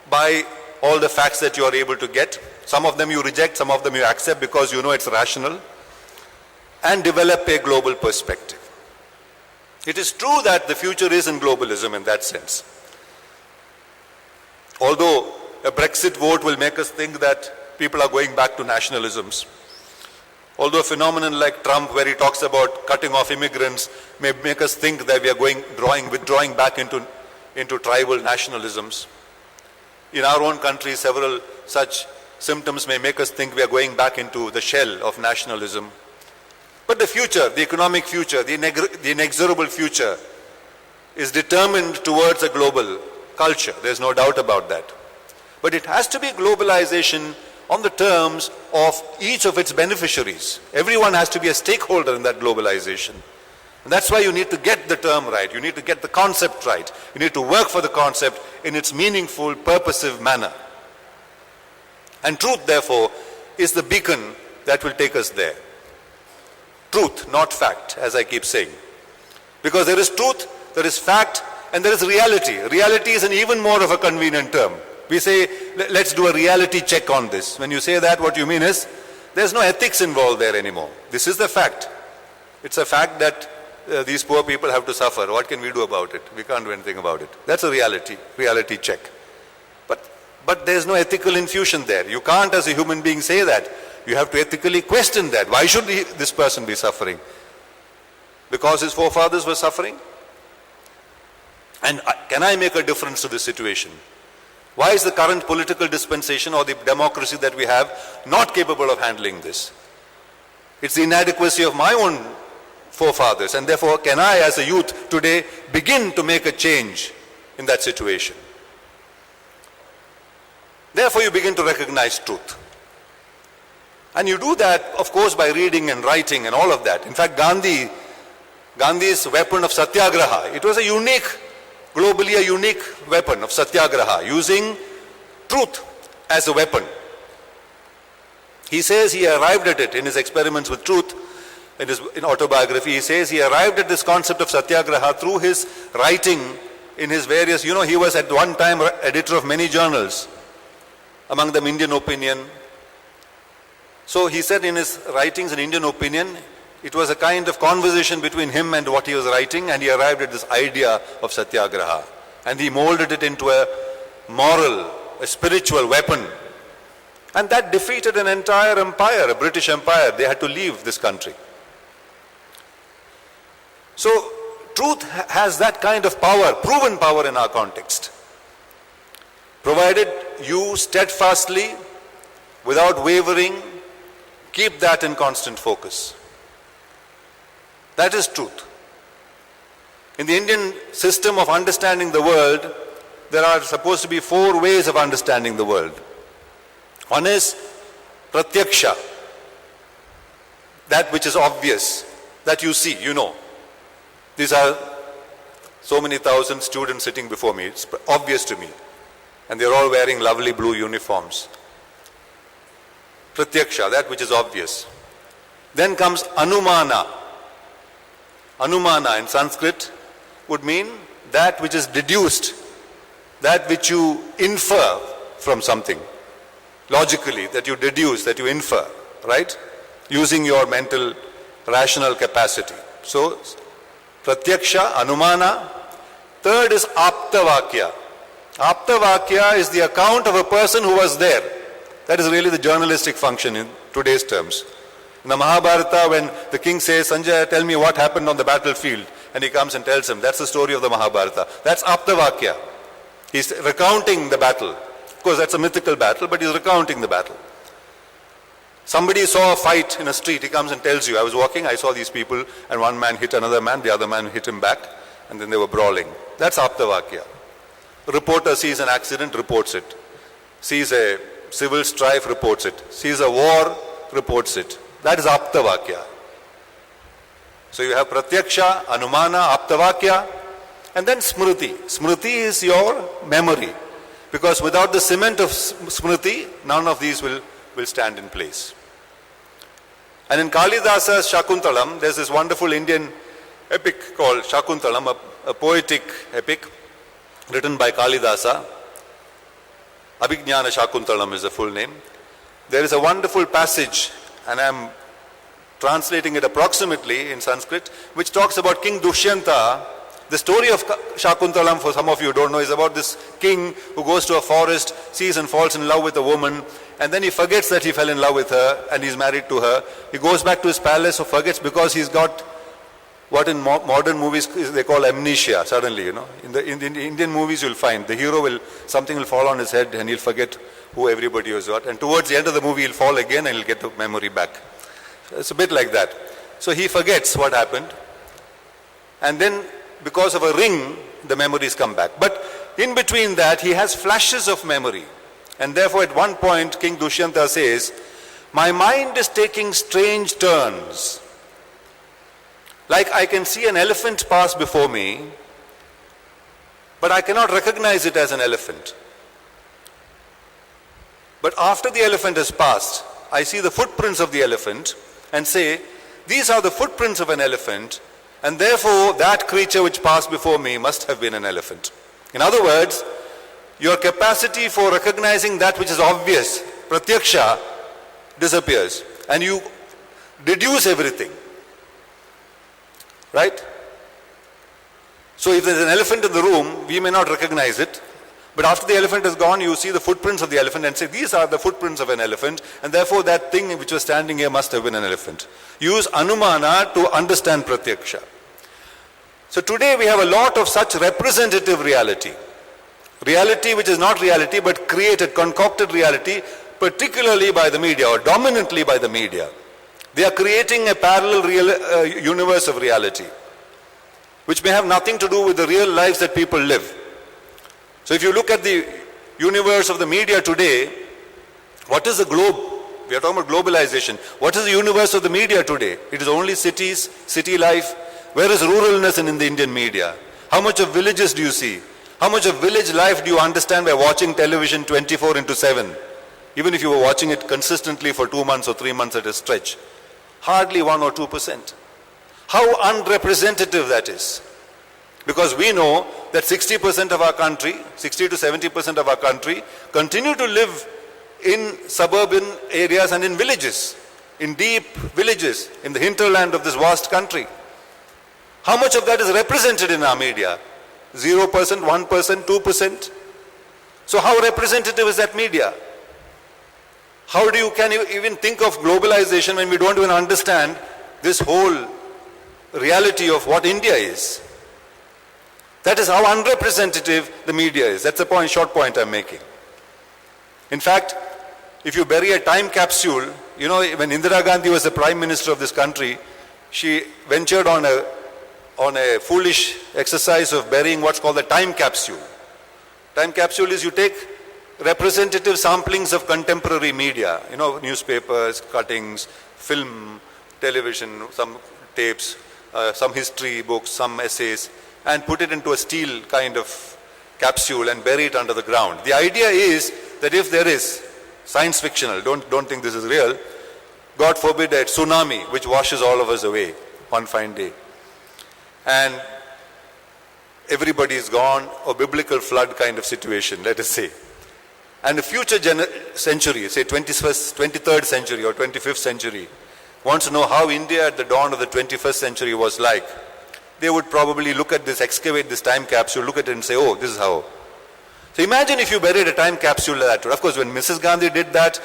by all the facts that you are able to get. Some of them you reject, some of them you accept because you know it's rational, and develop a global perspective. It is true that the future is in globalism in that sense. Although a Brexit vote will make us think that people are going back to nationalisms. Although a phenomenon like Trump, where he talks about cutting off immigrants, may make us think that we are withdrawing back into tribal nationalisms. In our own country, several such symptoms may make us think we are going back into the shell of nationalism. But the future, the economic future, the inexorable future is determined towards a global culture. There's no doubt about that. But it has to be globalization on the terms of each of its beneficiaries. Everyone has to be a stakeholder in that globalization. And that's why you need to get the term right. You need to get the concept right. You need to work for the concept in its meaningful, purposive manner. And truth, therefore, is the beacon that will take us there. Truth, not fact, as I keep saying. Because there is truth, there is fact, And there is reality. Reality is an even more of a convenient term. We say, let's do a reality check on this. When you say that, what you mean is, there's no ethics involved there anymore. This is the fact. It's a fact that these poor people have to suffer. What can we do about it? We can't do anything about it. That's a reality check. But there's no ethical infusion there. You can't as a human being say that. You have to ethically question that. Why should this person be suffering? Because his forefathers were suffering? And can I make a difference to this situation? Why is the current political dispensation or the democracy that we have not capable of handling this? It's the inadequacy of my own forefathers, and therefore can I as a youth today begin to make a change in that situation? Therefore you begin to recognize truth. And you do that, of course, by reading and writing and all of that. In fact, Gandhi's weapon of satyagraha, it was globally a unique weapon of satyagraha, using truth as a weapon. He says he arrived at it in his experiments with truth, in his autobiography. He says he arrived at this concept of satyagraha through his writing in his various, he was at one time editor of many journals, among them Indian Opinion. So he said in his writings in Indian Opinion, it was a kind of conversation between him and what he was writing, and he arrived at this idea of satyagraha. And he molded it into a moral, a spiritual weapon. And that defeated an entire empire, a British empire. They had to leave this country. So truth has that kind of power, proven power in our context. Provided you steadfastly, without wavering, keep that in constant focus. That is truth. In the Indian system of understanding the world, there are supposed to be 4 ways of understanding the world. One is pratyaksha, that which is obvious, that you see, These are so many thousand students sitting before me. It's obvious to me. And they're all wearing lovely blue uniforms. Pratyaksha, that which is obvious. Then comes anumana. Anumana in Sanskrit would mean that which is deduced, that which you infer from something. Logically, that you deduce, that you infer, right? Using your mental, rational capacity. So, pratyaksha, anumana. Third is aptavakya. Aptavakya is the account of a person who was there. That is really the journalistic function in today's terms. In the Mahabharata, when the king says, Sanjaya, tell me what happened on the battlefield, and he comes and tells him, that's the story of the Mahabharata. That's aptavakya. He's recounting the battle. Of course, that's a mythical battle, but he's recounting the battle. Somebody saw a fight in a street, he comes and tells you, I was walking, I saw these people, and one man hit another man, the other man hit him back, and then they were brawling. That's aptavakya. A reporter sees an accident, reports it. Sees a civil strife, reports it. Sees a war, reports it. That is aptavakya. So you have pratyaksha, anumana, aptavakya, and then smriti. Smriti is your memory. Because without the cement of smriti, none of these will stand in place. And in Kalidasa's Shakuntalam, there's this wonderful Indian epic called Shakuntalam, a poetic epic written by Kalidasa. Abhijnana Shakuntalam is the full name. There is a wonderful passage, and I'm translating it approximately in Sanskrit, which talks about King Dushyanta. The story of Shakuntalam, for some of you who don't know, is about this king who goes to a forest, sees and falls in love with a woman, and then he forgets that he fell in love with her and he's married to her. He goes back to his palace, or forgets, because he's got what in modern movies they call amnesia suddenly, In the Indian movies you'll find the hero something will fall on his head and he'll forget who everybody was what. And towards the end of the movie he'll fall again and he'll get the memory back. It's a bit like that. So he forgets what happened. And then because of a ring, the memories come back. But in between that, he has flashes of memory. And therefore at one point, King Dushyanta says, my mind is taking strange turns. Like I can see an elephant pass before me, but I cannot recognize it as an elephant. But after the elephant has passed, I see the footprints of the elephant and say, these are the footprints of an elephant, And therefore, that creature which passed before me must have been an elephant. In other words, your capacity for recognizing that which is obvious, pratyaksha, disappears. And you deduce everything. Right? So if there's an elephant in the room, we may not recognize it. But after the elephant is gone, you see the footprints of the elephant and say, these are the footprints of an elephant, and therefore that thing which was standing here must have been an elephant. Use anumana to understand pratyaksha. So today we have a lot of such representative reality. Reality which is not reality but created, concocted reality, particularly by the media or dominantly by the media. They are creating a parallel universe of reality, which may have nothing to do with the real lives that people live. So if you look at the universe of the media today, what is the globe? We are talking about globalization. What is the universe of the media today? It is only cities, city life. Where is ruralness in the Indian media? How much of villages do you see? How much of village life do you understand by watching television 24/7? Even if you were watching it consistently for 2 months or 3 months at a stretch. Hardly 1 or 2%. How unrepresentative that is. Because we know that 60% of our country, 60 to 70% of our country continue to live in suburban areas and in villages, in deep villages, in the hinterland of this vast country. How much of that is represented in our media? 0%, 1%, 2%? So how representative is that media? How can you even think of globalization when we don't even understand this whole reality of what India is? That is how unrepresentative the media is. That's the short point I'm making. In fact, if you bury a time capsule, you know, when Indira Gandhi was the Prime Minister of this country, she ventured on a foolish exercise of burying what's called the time capsule. Time capsule is you take representative samplings of contemporary media, you know, newspapers, cuttings, film, television, some tapes, some history books, some essays, and put it into a steel kind of capsule and bury it under the ground. The idea is that if there is science fictional, don't think this is real, God forbid a tsunami which washes all of us away one fine day, and everybody is gone, or biblical flood kind of situation, let us say, and the future century, say 23rd century or 25th century, wants to know how India at the dawn of the 21st century was like, they would probably look at this, excavate this time capsule, look at it and say, oh, this is how. So imagine if you buried a time capsule like that. Of course, when Mrs. Gandhi did that,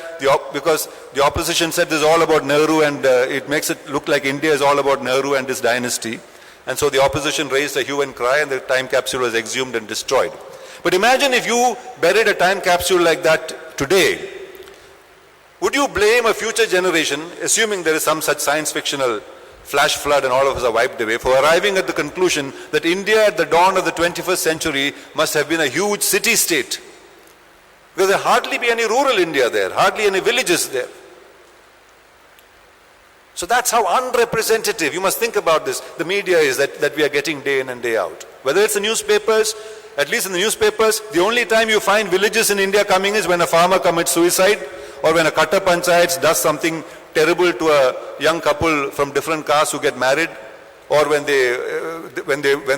because the opposition said this is all about Nehru and it makes it look like India is all about Nehru and his dynasty. And so the opposition raised a hue and cry and the time capsule was exhumed and destroyed. But imagine if you buried a time capsule like that today. Would you blame a future generation, assuming there is some such science fictional flash flood and all of us are wiped away, for arriving at the conclusion that India at the dawn of the 21st century must have been a huge city-state? Because there hardly be any rural India there, hardly any villages there. So that's how unrepresentative, you must think about this, the media is that we are getting day in and day out. Whether it's the newspapers, at least in the newspapers, the only time you find villages in India coming is when a farmer commits suicide, or when a Katta Panchayat does something terrible to a young couple from different castes who get married, or when there's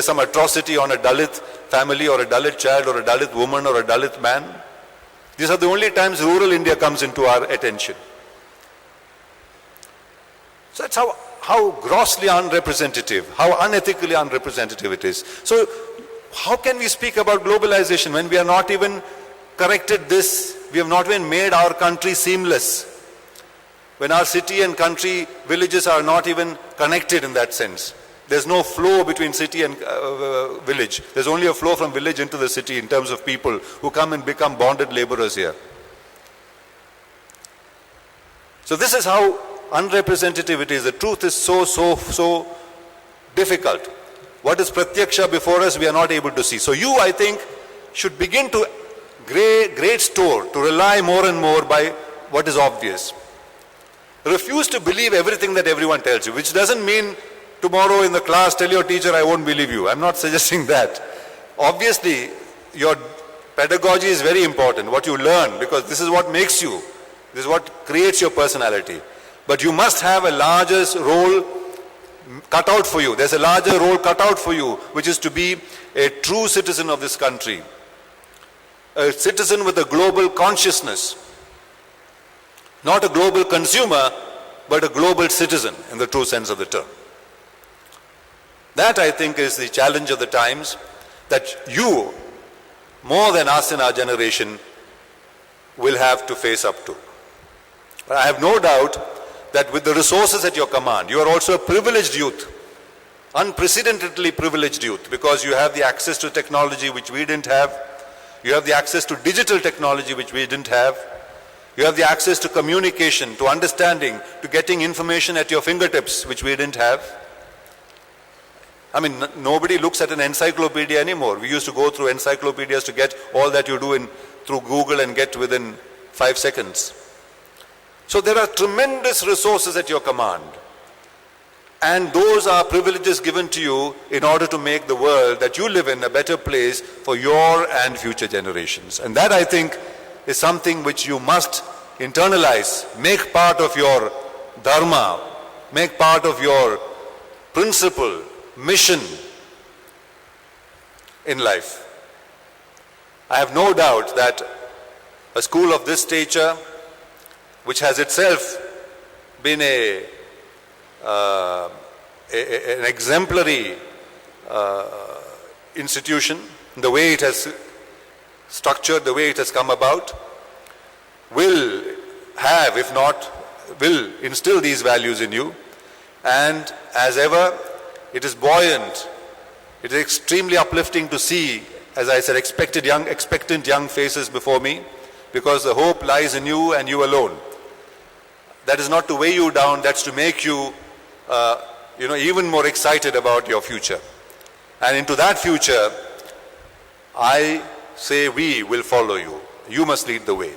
some atrocity on a Dalit family or a Dalit child or a Dalit woman or a Dalit man. These are the only times rural India comes into our attention. So that's how grossly unrepresentative, how unethically unrepresentative it is. So how can we speak about globalization when we are not even corrected this, we have not even made our country seamless? When our city and country, villages are not even connected in that sense. There's no flow between city and village. There's only a flow from village into the city in terms of people who come and become bonded laborers here. So this is how unrepresentative it is. The truth is so difficult. What is pratyaksha before us, we are not able to see. So you, I think, should begin to great store to rely more and more by what is obvious. Refuse to believe everything that everyone tells you, which doesn't mean tomorrow in the class tell your teacher I won't believe you. I'm not suggesting that. Obviously, your pedagogy is very important, what you learn, because this is what makes you, this is what creates your personality. But you must have a larger role cut out for you. There's a larger role cut out for you, which is to be a true citizen of this country. A citizen with a global consciousness. Not a global consumer, but a global citizen in the true sense of the term. That, I think, is the challenge of the times, that you, more than us in our generation, will have to face up to. But I have no doubt that with the resources at your command, you are also a privileged youth, unprecedentedly privileged youth, because you have the access to technology which we didn't have, you have the access to digital technology which we didn't have, you have the access to communication, to understanding, to getting information at your fingertips which we didn't have. I mean, nobody looks at an encyclopedia anymore. We used to go through encyclopedias to get all that you do through Google and get within 5 seconds. So there are tremendous resources at your command. And those are privileges given to you in order to make the world that you live in a better place for your and future generations. And that, I think, is something which you must internalize, make part of your dharma, make part of your principle, mission in life. I have no doubt that a school of this stature, which has itself been an exemplary institution, the way it has structured, the way it has come about, will have, if not, will instill these values in you. And as ever, it is buoyant. It is extremely uplifting to see, as I said, expectant young faces before me, because the hope lies in you and you alone. That is not to weigh you down, that's to make you, even more excited about your future. And into that future, I say we will follow you. You must lead the way.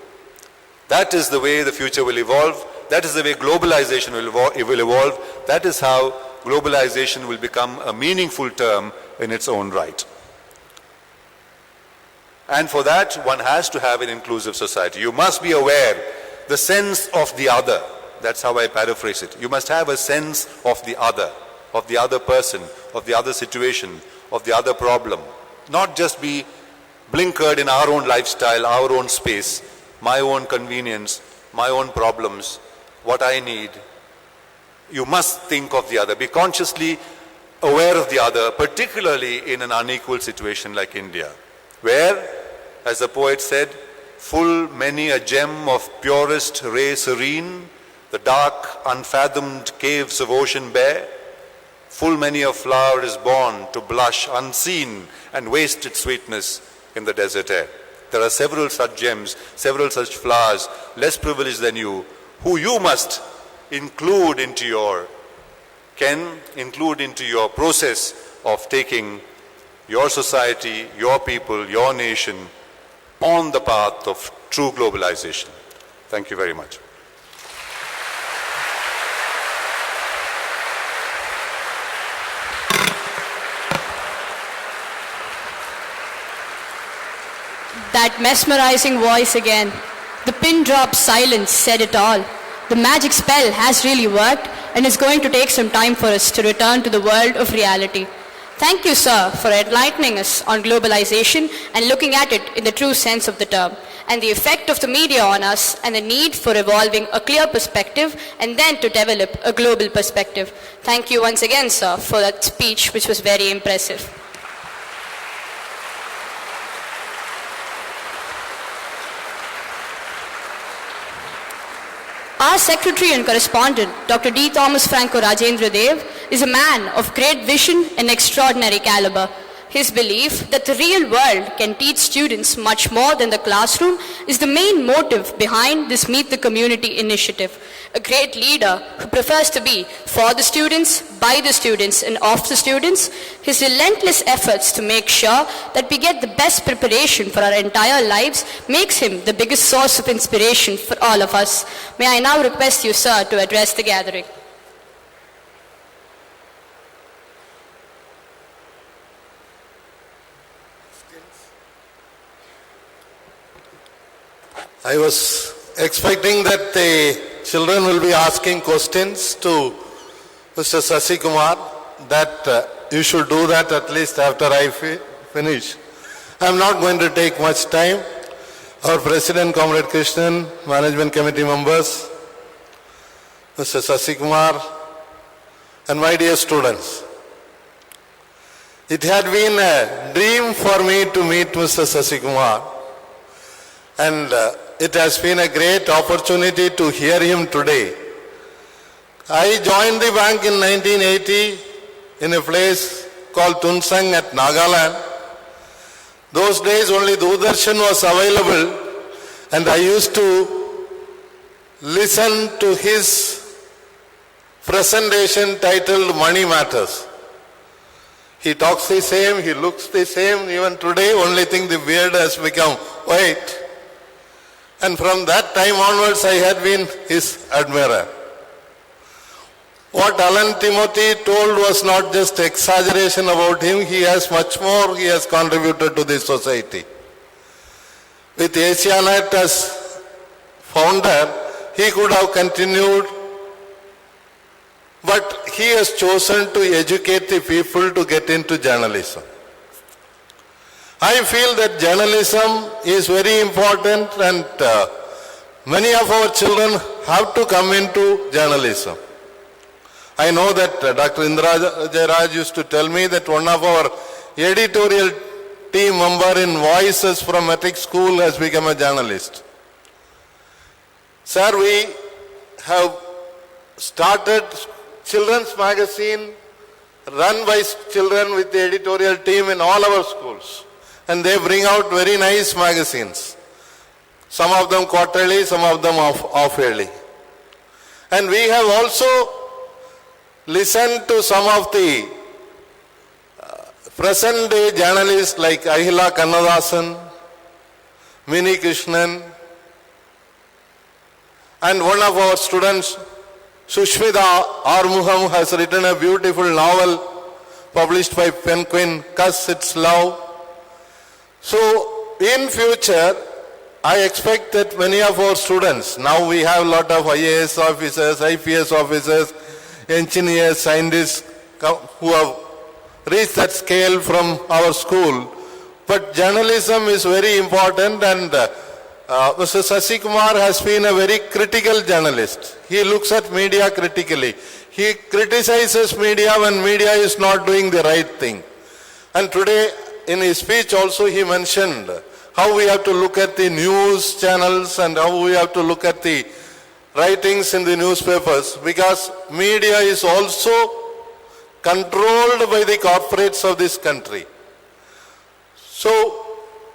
That is the way the future will evolve. That is the way globalization will evolve. That is how globalization will become a meaningful term in its own right. And for that, one has to have an inclusive society. You must be aware the sense of the other. That's how I paraphrase it. You must have a sense of the other person, of the other situation, of the other problem. Not just be blinkered in our own lifestyle, our own space, my own convenience, my own problems, what I need. You must think of the other. Be consciously aware of the other, particularly in an unequal situation like India, where, as the poet said, full many a gem of purest ray serene, the dark, unfathomed caves of ocean bare, full many a flower is born to blush unseen and waste its sweetness in the desert air. There are several such gems, several such flowers, less privileged than you, who you must include into your process of taking your society, your people, your nation on the path of true globalization. Thank you very much. That mesmerizing voice again. The pin drop silence said it all. The magic spell has really worked, and it's going to take some time for us to return to the world of reality. Thank you, sir, for enlightening us on globalization and looking at it in the true sense of the term, and the effect of the media on us, and the need for evolving a clear perspective and then to develop a global perspective. Thank you once again, sir, for that speech, which was very impressive. Our secretary and correspondent, Dr. D. Thomas Franco Rajendra Dev, is a man of great vision and extraordinary caliber. His belief that the real world can teach students much more than the classroom is the main motive behind this Meet the Community initiative. A great leader who prefers to be for the students, by the students, and of the students, his relentless efforts to make sure that we get the best preparation for our entire lives makes him the biggest source of inspiration for all of us. May I now request you, sir, to address the gathering. I was expecting that the children will be asking questions to Mr. Sasi Kumar. that you should do that at least after I finish. I'm not going to take much time. Our President, Comrade Krishnan, Management Committee members, Mr. Sasikumar, and my dear students. It had been a dream for me to meet Mr. Sasikumar, and it has been a great opportunity to hear him today. I joined the bank in 1980 in a place called Tunsang at Nagaland. Those days only Doordarshan was available, and I used to listen to his presentation titled Money Matters. He talks the same, he looks the same, even today, only thing the beard has become white. And from that time onwards, I had been his admirer. What Alan Timothy told was not just exaggeration about him, he has much more he has contributed to this society. With Asianet as founder, he could have continued, but he has chosen to educate the people to get into journalism. I feel that journalism is very important, and many of our children have to come into journalism. I know that Dr. Indra Jairaj used to tell me that one of our editorial team member in Voices from Metric School has become a journalist. Sir, we have started children's magazine run by children with the editorial team in all our schools. And they bring out very nice magazines. Some of them quarterly, some of them half-yearly. And we have also listened to some of the present-day journalists like Ahila Kannadasan, Mini Krishnan, and one of our students, Sushmita Armugham, has written a beautiful novel published by Penguin, Cuss It's Love. So, in future, I expect that many of our students, now we have a lot of IAS officers, IPS officers, engineers, scientists who have reached that scale from our school. But journalism is very important, and Mr. Sasikumar has been a very critical journalist. He looks at media critically. He criticizes media when media is not doing the right thing. And today, in his speech also, he mentioned how we have to look at the news channels and how we have to look at the writings in the newspapers, because media is also controlled by the corporates of this country. So,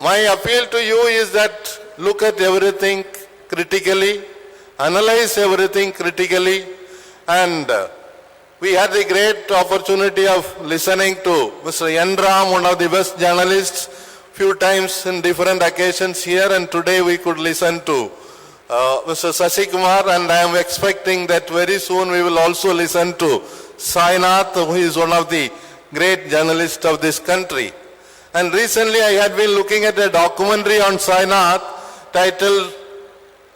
my appeal to you is that look at everything critically, analyze everything critically, and we had the great opportunity of listening to Mr. N. Ram, one of the best journalists, few times in different occasions here, and today we could listen to Mr. Sasikumar, and I am expecting that very soon we will also listen to Sainath, who is one of the great journalists of this country. And recently I had been looking at a documentary on Sainath titled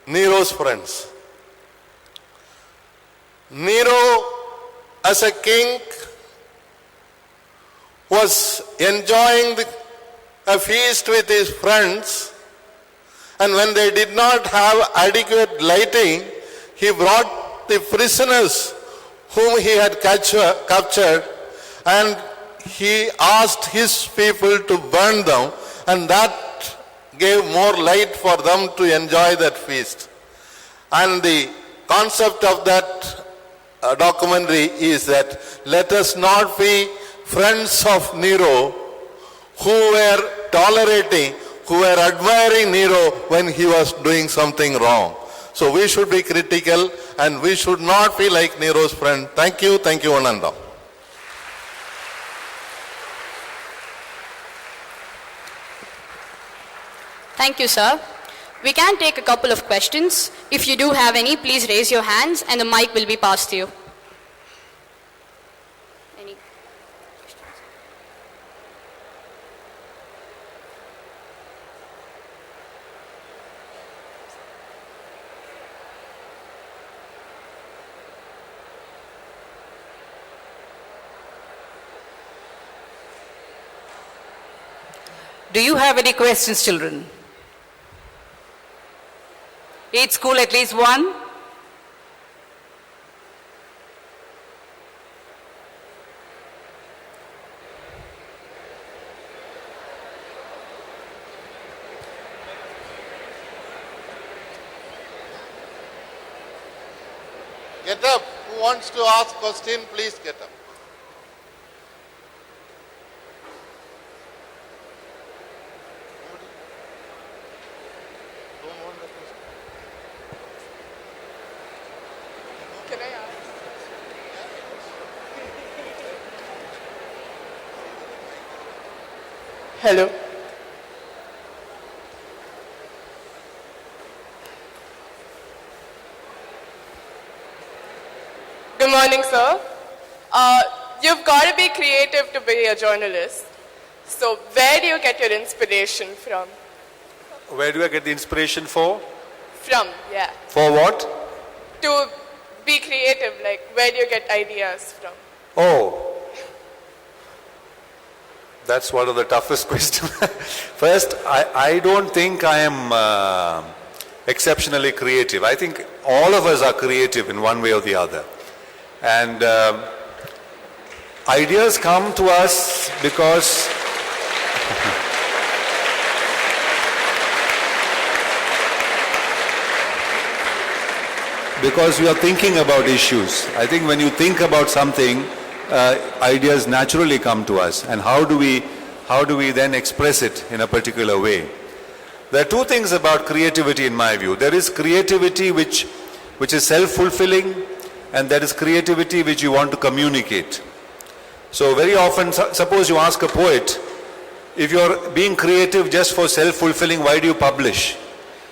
Nero's Friends. Nero, as a king, was enjoying a feast with his friends, and when they did not have adequate lighting, he brought the prisoners whom he had captured, and he asked his people to burn them, and that gave more light for them to enjoy that feast. And the concept of that documentary is that let us not be friends of Nero who were tolerating, who were admiring Nero when he was doing something wrong. So we should be critical, and we should not be like Nero's friend. Thank you, Ananda. Thank you, sir. We can take a couple of questions. If you do have any, please raise your hands and the mic will be passed to you. Any questions? Do you have any questions, children? Each school at least one. Get up. Who wants to ask question, please get up. Hello. Good morning, sir. You've got to be creative to be a journalist. So where do you get your inspiration from? Where do I get the inspiration for? Yeah. For what? To be creative, like where do you get ideas from? Oh, that's one of the toughest questions. First, I don't think I am exceptionally creative. I think all of us are creative in one way or the other. And ideas come to us because we are thinking about issues. I think when you think about something, ideas naturally come to us. And how do we then express it in a particular way? There are two things about creativity in my view. There is creativity which is self-fulfilling, and there is creativity which you want to communicate. So very often, suppose you ask a poet, if you're being creative just for self-fulfilling, why do you publish?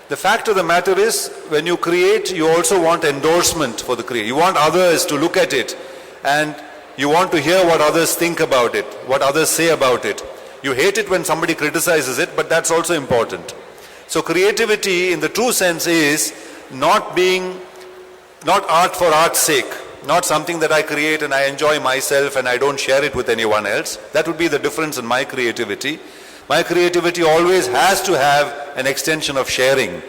The fact of the matter is, when you create, you also want endorsement for the create. You want others to look at it, and you want to hear what others think about it, what others say about it. You hate it when somebody criticizes it, but that's also important. So creativity in the true sense is not art for art's sake, not something that I create and I enjoy myself and I don't share it with anyone else. That would be the difference in my creativity. My creativity always has to have an extension of sharing.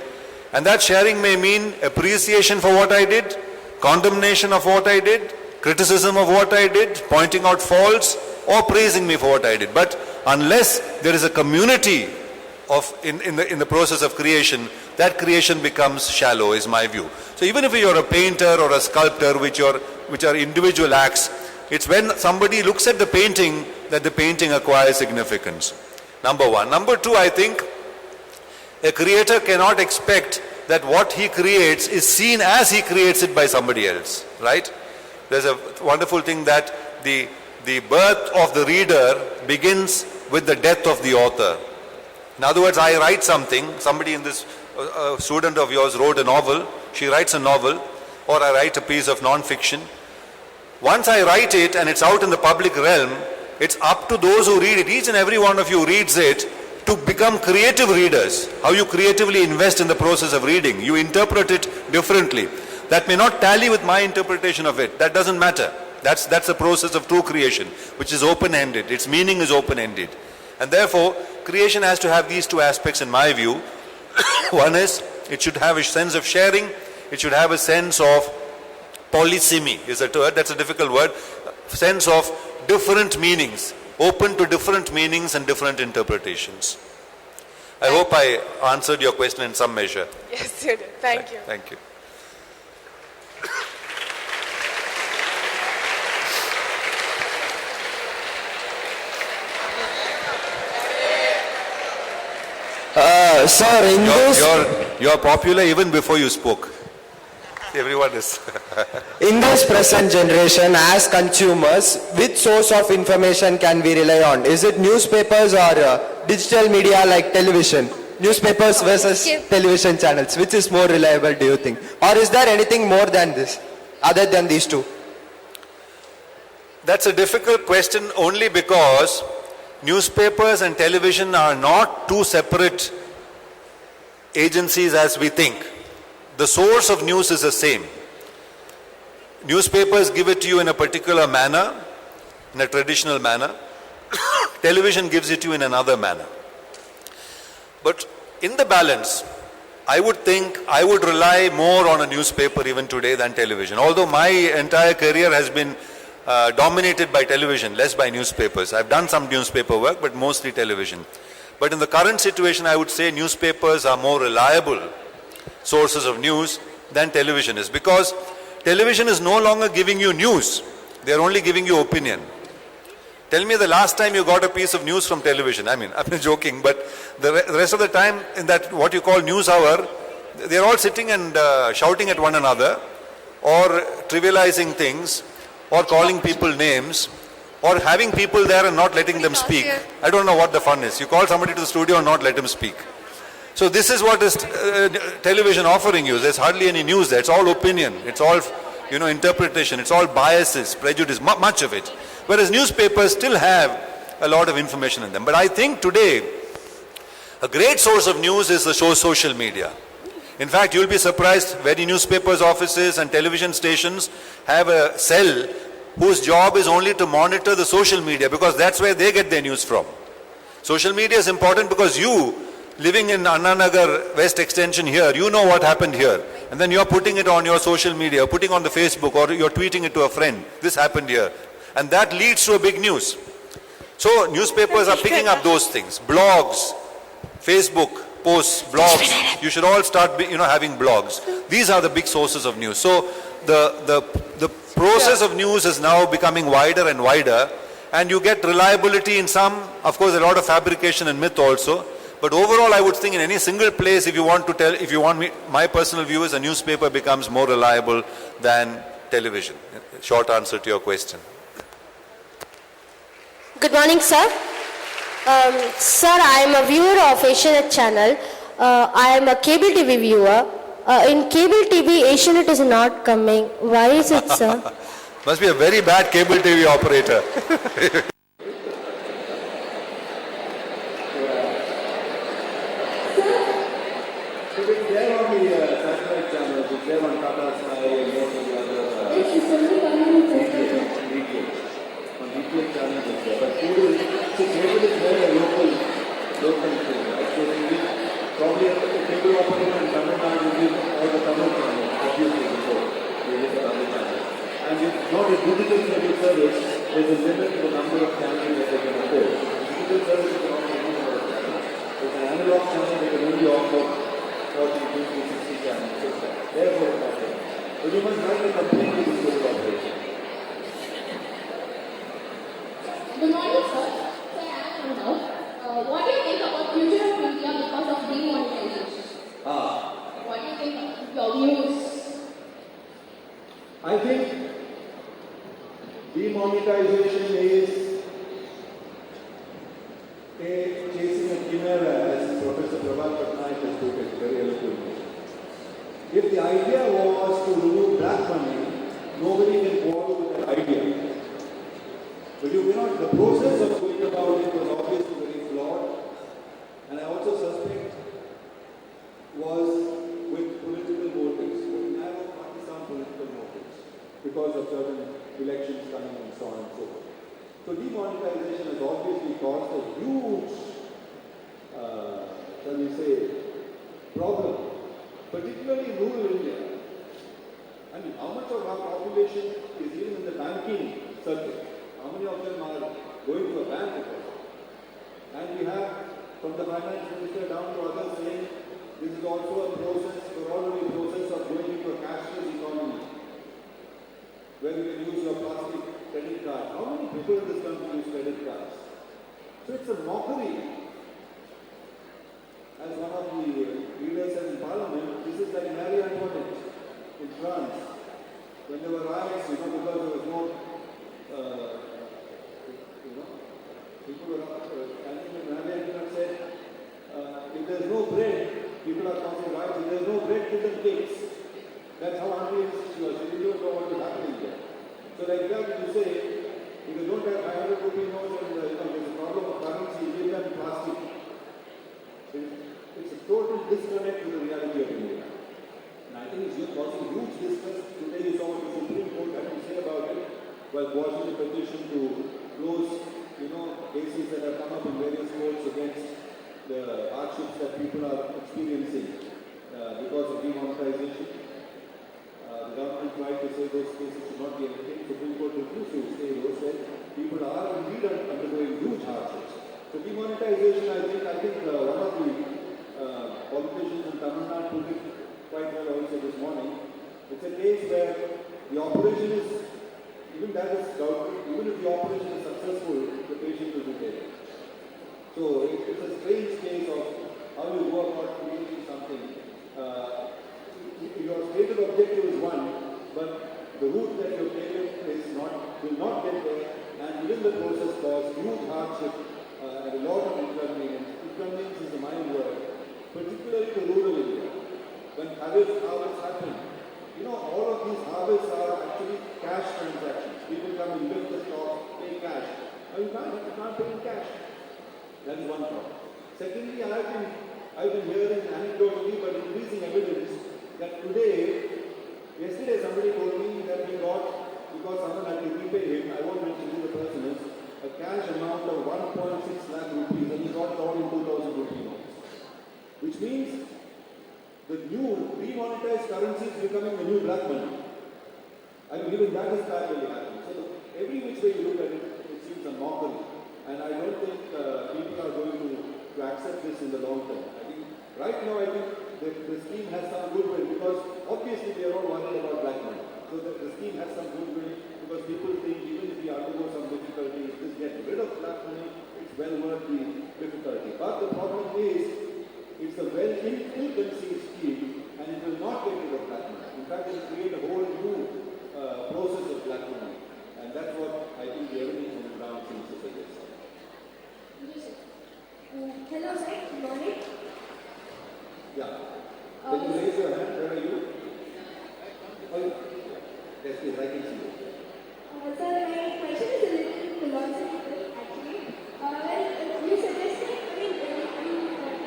And that sharing may mean appreciation for what I did, condemnation of what I did, criticism of what I did, pointing out faults, or praising me for what I did. But unless there is a community in the process of creation, that creation becomes shallow, is my view. So even if you're a painter or a sculptor, which are individual acts, it's when somebody looks at the painting that the painting acquires significance. Number one. Number two, I think a creator cannot expect that what he creates is seen as he creates it by somebody else, right? There's a wonderful thing that the birth of the reader begins with the death of the author. In other words, I write something, somebody in this, a student of yours wrote a novel, she writes a novel, or I write a piece of non-fiction. Once I write it and it's out in the public realm, it's up to those who read it, each and every one of you reads it, to become creative readers. How you creatively invest in the process of reading. You interpret it differently. That may not tally with my interpretation of it. That doesn't matter. That's the process of true creation, which is open-ended. Its meaning is open-ended. And therefore, creation has to have these two aspects in my view. One is, it should have a sense of sharing. It should have a sense of polysemy, is a word, that's a difficult word. Sense of different meanings, open to different meanings and different interpretations. I hope I answered your question in some measure. Yes, you did. Thank you. Thank you. Sir, in You're popular even before you spoke. Everyone is. in this present generation, as consumers, which source of information can we rely on? Is it newspapers or digital media like television? Newspapers versus television channels. Which is more reliable, do you think? Or is there anything more than this, other than these two? That's a difficult question only because newspapers and television are not two separate agencies as we think. The source of news is the same. Newspapers give it to you in a particular manner, in a traditional manner. Television gives it to you in another manner. But in the balance, I would think I would rely more on a newspaper even today than television. Although my entire career has been dominated by television, less by newspapers. I've done some newspaper work, but mostly television. But in the current situation, I would say newspapers are more reliable sources of news than television is, because television is no longer giving you news. They are only giving you opinion. Tell me the last time you got a piece of news from television. I mean, I'm joking, but the rest of the time in that what you call news hour, they're all sitting and shouting at one another, or trivializing things, or calling people names, or having people there and not letting them speak. I don't know what the fun is. You call somebody to the studio and not let him speak. So this is what is television offering you. There's hardly any news there. It's all opinion. It's all, interpretation. It's all biases, prejudice, much of it. Whereas newspapers still have a lot of information in them. But I think today, a great source of news is the social media. In fact, you'll be surprised, many newspapers, offices and television stations have a cell whose job is only to monitor the social media, because that's where they get their news from. Social media is important because you, living in Anna Nagar West Extension here, you know what happened here. And then you're putting it on your social media, putting on the Facebook, or you're tweeting it to a friend. This happened here. And that leads to a big news. So newspapers are picking up those things. Blogs, Facebook posts, blogs. You should all start, having blogs. These are the big sources of news. So the process of news is now becoming wider and wider, and you get reliability in some, of course a lot of fabrication and myth also. But overall, I would think in any single place, if you want me, my personal view is a newspaper becomes more reliable than television. Short answer to your question. Good morning, sir. Sir, I am a viewer of Asianet channel. I am a cable TV viewer. In cable TV, Asianet is not coming. Why is it, sir? Must be a very bad cable TV operator. Good morning, sir. What do you think about future of media because of demonetization? What do you think your views? I think demonetization is chasing a chimera, as Professor Prabhat Patnaik has put it very eloquently. If the idea was to remove black money, nobody can follow with that idea. But you cannot, the process of going about it was obviously very flawed, and I also suspect was with political motives, with narrow partisan political motives, because of certain elections coming and so on and so forth. So demonetization has obviously caused a huge, shall we say, problem, particularly in rural India. I mean, how much of our population is even in the banking circuit? How many of them are going to a bank at all? And we have, from the finance minister down to others, saying this is also a process, we're already a process of going into a cashless economy, where you can use your plastic credit card. How many people in this country use credit cards? So it's a mockery. As one of the leaders said in Parliament, this is like Marie Antoinette in France, when there were riots, because there was no people were standing in Marie Antoinette said, if there's no bread, people are causing riots. If there's no bread, give them cakes. That's how unrealistic she was. She didn't know what was happening there. So like that, you say, if you don't have 500 rupee notes and there's a problem of currency, give them plastic. It's a total disconnect with the reality of India. And I think it's causing huge distress. Today you saw what the Supreme Court had to say about it, while quashing the petition to close, cases that have come up in various courts against the hardships that people are experiencing because of demonetization. The government tried to say those cases should not be entertained. Supreme Court refused to say those when people are indeed undergoing huge hardships. So demonetization, I think one of the politicians in Tamil Nadu put it quite well also this morning. It's a case where the operation is, even that is doubtful, even if the operation is successful, the patient will be dead. So it's a strange case of how you go about creating something. Your stated objective is one, but the route that you've taken will not get there, and within the process cause huge hardship and a lot of inconvenience. Inconvenience is the mind word, particularly to rural India. When harvests happen, all of these harvests are actually cash transactions. People come and lift the stock, pay cash. Now you can't pay in cash. That is one problem. Secondly, I've been hearing anecdotally but increasing evidence that yesterday somebody told me that he got, because someone had to repay him, I won't mention who the person is, a cash amount of 1.6 lakh rupees, and he got it all in 2,000 rupee notes. Which means the new demonetized currency is becoming the new black money. I mean, even that is parallelly happening. So every which way you look at it, it seems a mockery. And I don't think people are going to accept this in the long term. Right now, I think the scheme has some goodwill because obviously we are all worried about black money. So the scheme has some goodwill because people think even if we undergo some difficulty, if this gets rid of black money, it's well worth the difficulty. But the problem is, it's a well ill-conceived scheme and it will not get rid of black money. In fact, it will create a whole new process of black money. And that's what I think the evidence on the ground seems to suggest. Hello, sir. Good morning. Yeah. Can you raise your hand? Where are you? Oh, yes, please, I can see you. Sir, my question is a little philosophical, actually. You suggested, you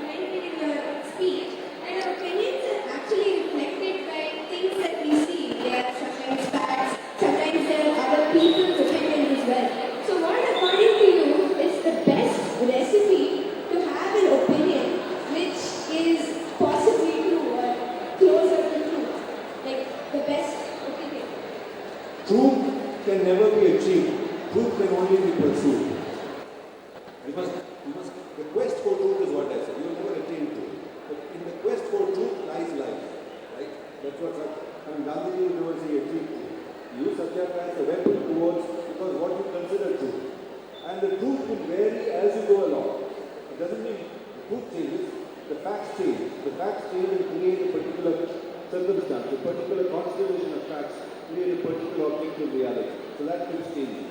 mentioned in your speech, that our opinions are actually reflected by things that we see. They are sometimes facts, sometimes they are other people's opinions as well. So what, according to you, is the best recipe to have an opinion which is possibly true or closer to truth? Like the best opinion. Truth can never be achieved. Truth can only be pursued. The quest for truth is what I said. You will never attain truth. But in the quest for truth lies life. Right? That's what Gandhiji would never say achieve truth. Use Satyagraha as a weapon towards because what you consider truth. And the truth will vary as you go along. It doesn't mean the truth changes, the facts change. The facts change and create a particular circumstance, a particular constellation of facts, create a particular objective reality. So that keeps changing.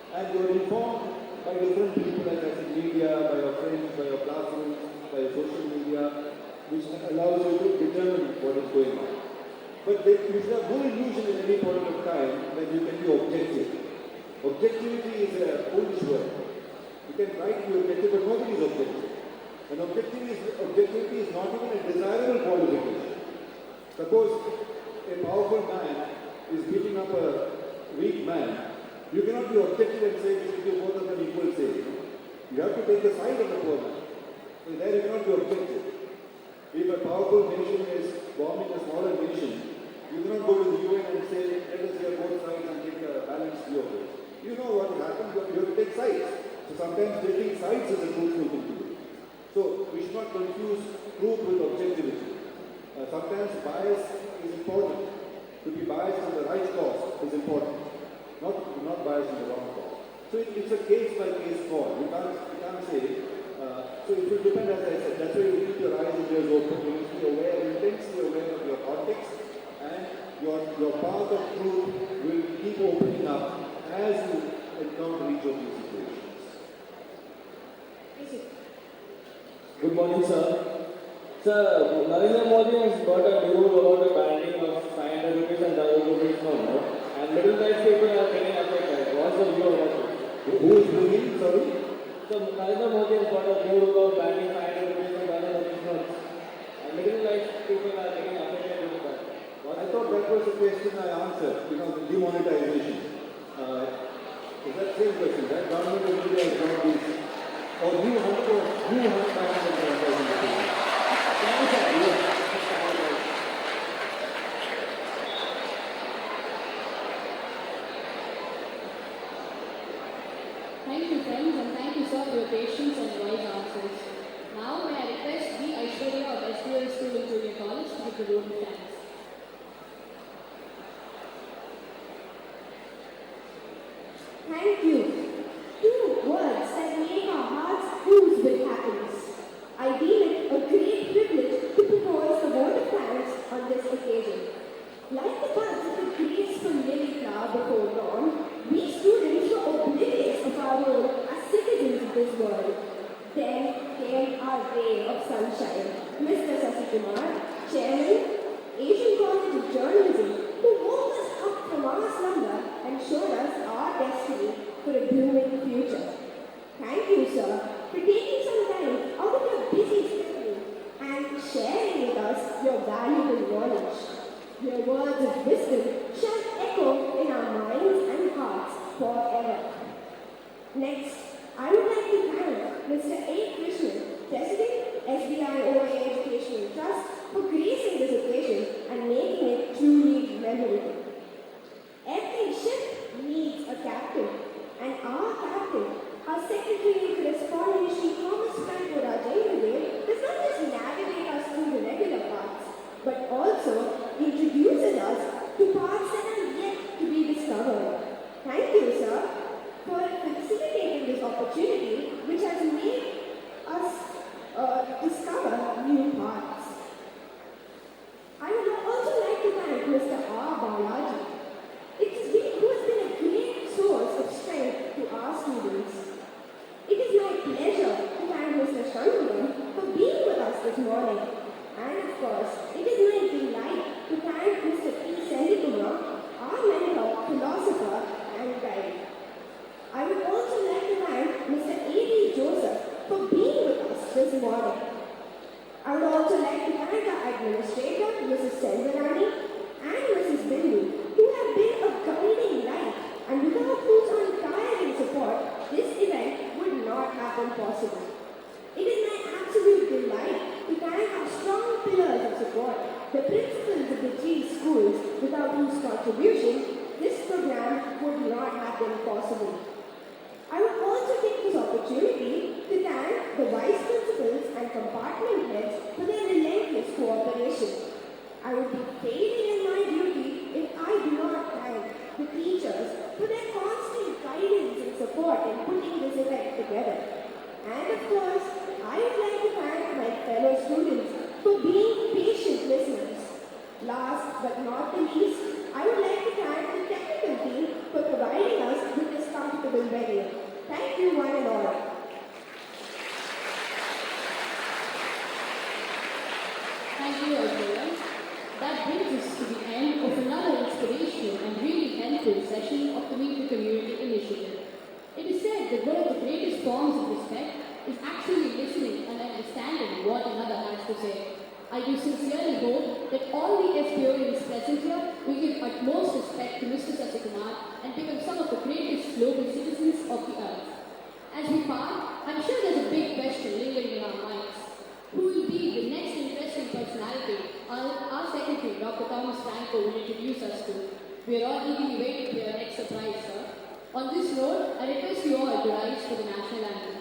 And you are informed by different people, like I said, media, by your friends, by your classrooms, by social media, which allows you to determine what is going on. But you should have no illusion at any point of time that you can be objective. Objectivity is a foolish word. You can try to be objective, but nobody is objective. And objectivity is not even a desirable qualification. Suppose a powerful man is beating up a weak man, you cannot be objective and say we should give both of them equal say. You have to take the side of the poor man. So there you cannot be objective. If a powerful nation is bombing a smaller nation, you cannot go to the UN and say, let us hear both sides and take a balanced view of it. You know what will happen, but you have to take sides. So sometimes taking sides is a truthful thing to do. So we should not confuse truth with objectivity. Sometimes bias is important. To be biased on the right cause is important. Not biased on the wrong cause. So it's a case-by-case call. You can't say. So it will depend, as I said. That's why you keep your eyes and ears open. You must be intensely aware of your context, and your path of truth will keep opening up as you encounter each of these situations. Good morning, sir. Sir, Narendra Modi has got a new rule about the banning of 500 rupees and 1,000 rupees note, and middle class people are getting affected. What's the view about it? Who is bringing, sorry? So Narendra Modi has got a new rule of banning 500 rupees and 1,000 rupees notes, and middle class people are getting affected with that. I thought that was the question I answered, the demonetization. Is that same question? That government of India has got these, or new 500 vote of thanks. Thank you. Two words that make our hearts ooze with happiness. I deem it a great privilege to propose the vote of thanks on this occasion. Like the buds of a graceful lily flower before dawn, we students were oblivious of our role as citizens of this world. Then came our ray of sunshine, Mr. Sasikumar, Chairman, Asian College of Journalism, who woke us up from our slumber and showed us our destiny for a blooming future. Thank you, sir, for taking some time out of your busy schedule and sharing with us your valuable knowledge. Your words of wisdom shall echo in our minds and hearts forever. Next, I would like to thank Mr. A. Krishnan, President, SBI OA Educational Trust, for gracing this occasion and making it truly memorable. Every ship needs a captain, and our captain, our Secretary Correspondent Shri Thomas Franco Rajendra, does not just navigate us through the regular paths, but also introduces us to paths that are yet to be discovered. Thank you, sir, for facilitating this opportunity, which has made us discover new paths. I would also like to thank Mr. R. Balaji. It has been a great source of strength to our students. It is my pleasure to thank Mr. Shanmugam for being with us this morning. And of course, it is my delight to thank Mr. P. Sendikumar, our mentor, philosopher, and guide. I would also like to thank Mr. A.D. Joseph for being with us this morning. I would also like to thank our administrator, Mrs. Selvarani, and Mrs. Bindu, who have been a guiding light, and without whose untiring support, this event would not have been possible. It is my absolute delight to thank our strong pillars of support, the principals of the three schools, without whose contribution this program would not have been possible. I would also take this opportunity to thank the vice principals and compartment heads for their relentless cooperation. I would be failing in my duty if I do not thank the teachers for their constant guidance and support in putting this event together. And of course, I would like to thank my fellow students for being patient listeners. Last but not the least, I would like to thank the technical team for providing us with this comfortable venue. Thank you one and all. Thank you, everyone. That brings us to the end of another inspirational and really helpful session of the Meet the Community initiative. It is said that one of the greatest forms of respect is actually listening and understanding what another has to say. I do sincerely hope that all the SBOians present here will give utmost respect to Mr. Sasikumar and become some of the greatest global citizens of the earth. As we part, I'm sure there's a big question lingering in our minds. Who will be the next interesting personality our Secretary, Dr. Thomas Franco, will introduce us to? We are all eagerly waiting for your next surprise, sir. On this note, I request you all to rise for the national anthem.